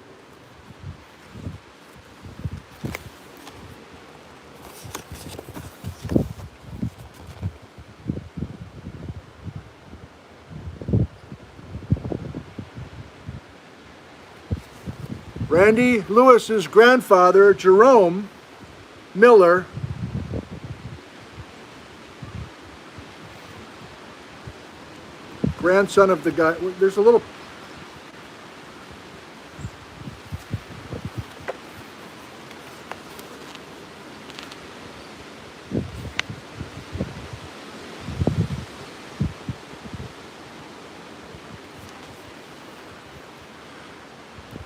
Randy Lewis's grandfather, Jerome Miller, grandson of the guy. There's a little.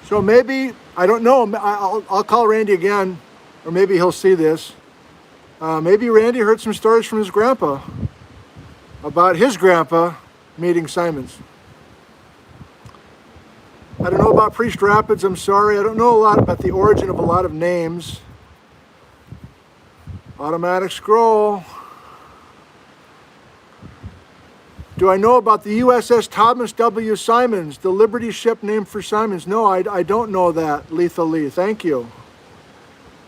So maybe, I don't know, I'll call Randy again, or maybe he'll see this. Maybe Randy heard some stories from his grandpa about his grandpa meeting Symons. I don't know about Priest Rapids, I'm sorry. I don't know a lot about the origin of a lot of names. Automatic scroll. Do I know about the USS Thomas W. Symons, the Liberty ship named for Symons? No, I don't know that, Letha Lee. Thank you.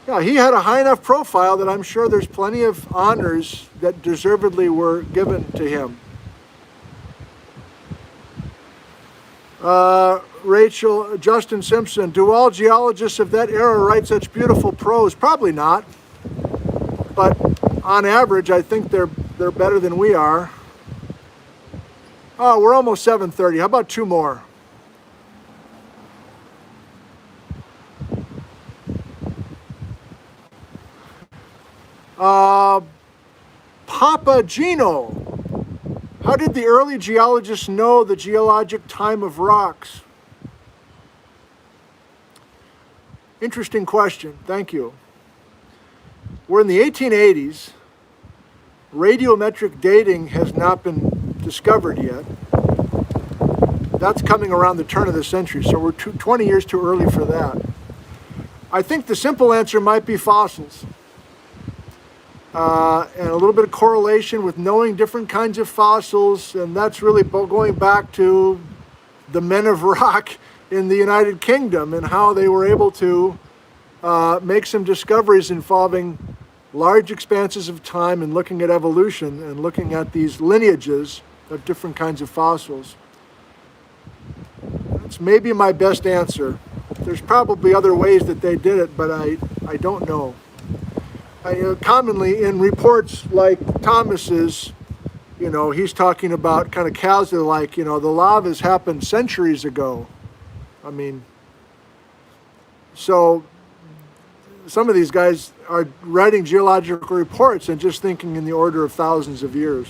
Yeah, he had a high enough profile that I'm sure there's plenty of honors that deservedly were given to him. Justin Simpson, do all geologists of that era write such beautiful prose? Probably not. But on average, I think they're better than we are. Oh, we're almost 7:30. How about two more? Papa Gino. How did the early geologists know the geologic time of rocks? Interesting question. Thank you. We're in the 1880s. Radiometric dating has not been discovered yet. That's coming around the turn of the century, so we're 20 years too early for that. I think the simple answer might be fossils. And a little bit of correlation with knowing different kinds of fossils, and that's really going back to the men of rock in the United Kingdom and how they were able to make some discoveries involving large expanses of time and looking at evolution and looking at these lineages of different kinds of fossils. That's maybe my best answer. There's probably other ways that they did it, but I don't know. Commonly in reports like Thomas's, he's talking about kind of casually like, the lavas happened centuries ago. I mean, so some of these guys are writing geological reports and just thinking in the order of thousands of years.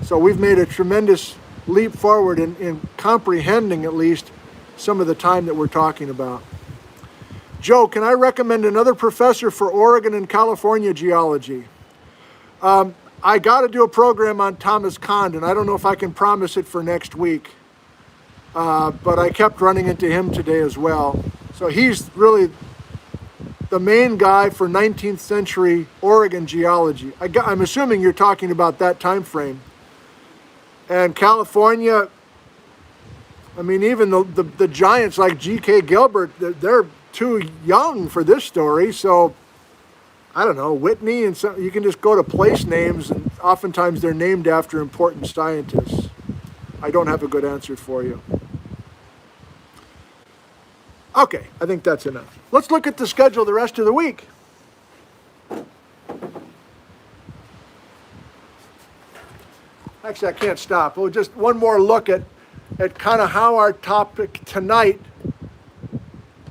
So we've made a tremendous leap forward in comprehending at least some of the time that we're talking about. Joe, can I recommend another professor for Oregon and California geology? I got to do a program on Thomas Condon. I don't know if I can promise it for next week, but I kept running into him today as well. So he's really the main guy for 19th century Oregon geology. I'm assuming you're talking about that time frame. And California, I mean, even the giants like G.K. Gilbert, they're too young for this story. So I don't know, Whitney, and you can just go to place names, and oftentimes they're named after important scientists. I don't have a good answer for you. Okay, I think that's enough. Let's look at the schedule the rest of the week. Actually, I can't stop. Well, just one more look at kind of how our topic tonight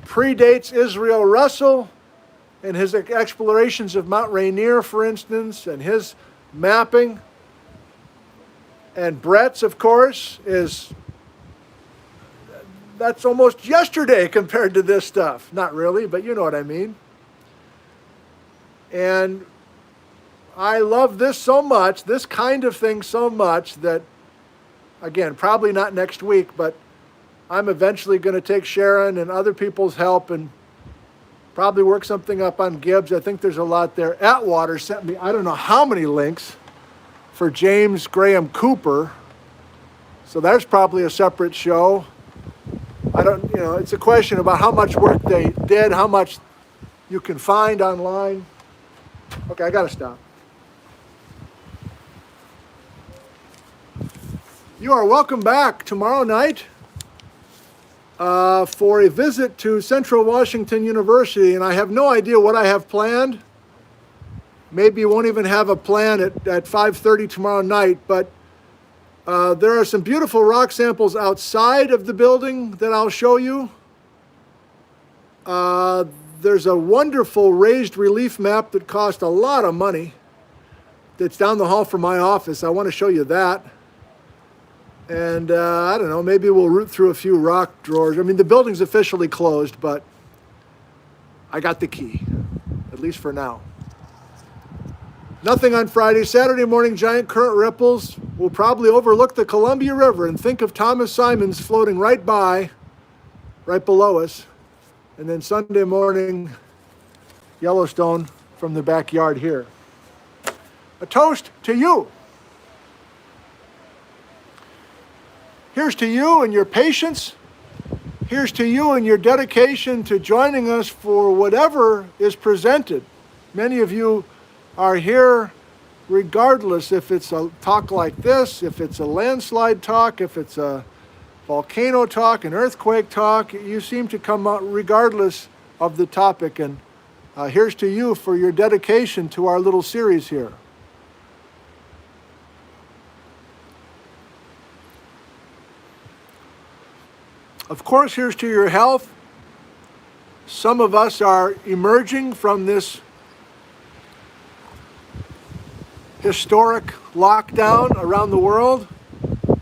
predates Israel Russell and his explorations of Mount Rainier, for instance, and his mapping. And Brett's, of course, that's almost yesterday compared to this stuff. Not really, but you know what I mean. And I love this so much, this kind of thing so much that, again, probably not next week, but I'm eventually going to take Sharon and other people's help and probably work something up on Gibbs. I think there's a lot there. Atwater sent me, I don't know how many links for James Graham Cooper. So there's probably a separate show. It's a question about how much work they did, how much you can find online. Okay, I got to stop. You are welcome back tomorrow night for a visit to Central Washington University, and I have no idea what I have planned. Maybe you won't even have a plan at 5:30 tomorrow night, but there are some beautiful rock samples outside of the building that I'll show you. There's a wonderful raised relief map that cost a lot of money that's down the hall from my office. I want to show you that. And I don't know, maybe we'll root through a few rock drawers. I mean, the building's officially closed, but I got the key, at least for now. Nothing on Friday. Saturday morning, giant current ripples will probably overlook the Columbia River and think of Thomas Symons floating right by right below us. And then Sunday morning, Yellowstone from the backyard here. A toast to you. Here's to you and your patience. Here's to you and your dedication to joining us for whatever is presented. Many of you are here regardless if it's a talk like this, if it's a landslide talk, if it's a volcano talk, an earthquake talk. You seem to come out regardless of the topic. And here's to you for your dedication to our little series here. Of course, here's to your health. Some of us are emerging from this historic lockdown around the world.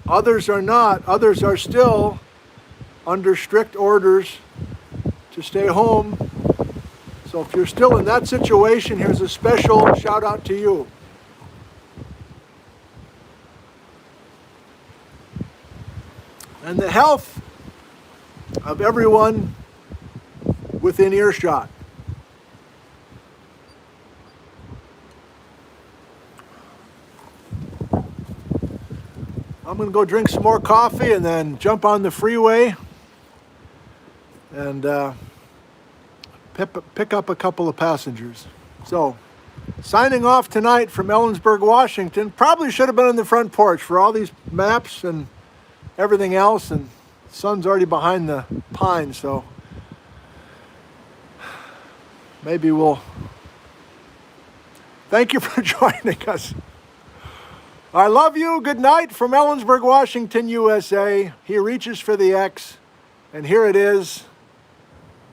Others are not. Others are still under strict orders to stay home. So if you're still in that situation, here's a special shout out to you. And the health of everyone within earshot. I'm going to go drink some more coffee and then jump on the freeway and pick up a couple of passengers. So, signing off tonight from Ellensburg, Washington. Probably should have been on the front porch for all these maps and everything else, and the sun's already behind the pine, so maybe we'll... Thank you for joining us. I love you. Good night from Ellensburg, Washington, USA. He reaches for the X, and here it is.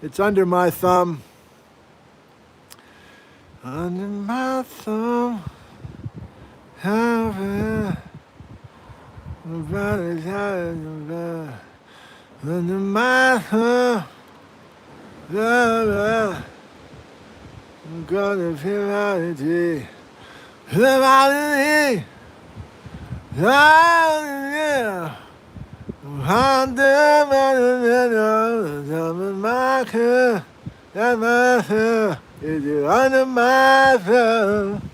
It's under my thumb. Under my thumb. Under my thumb. I'm gonna feel reality. Reality. Yeah. Under my thumb.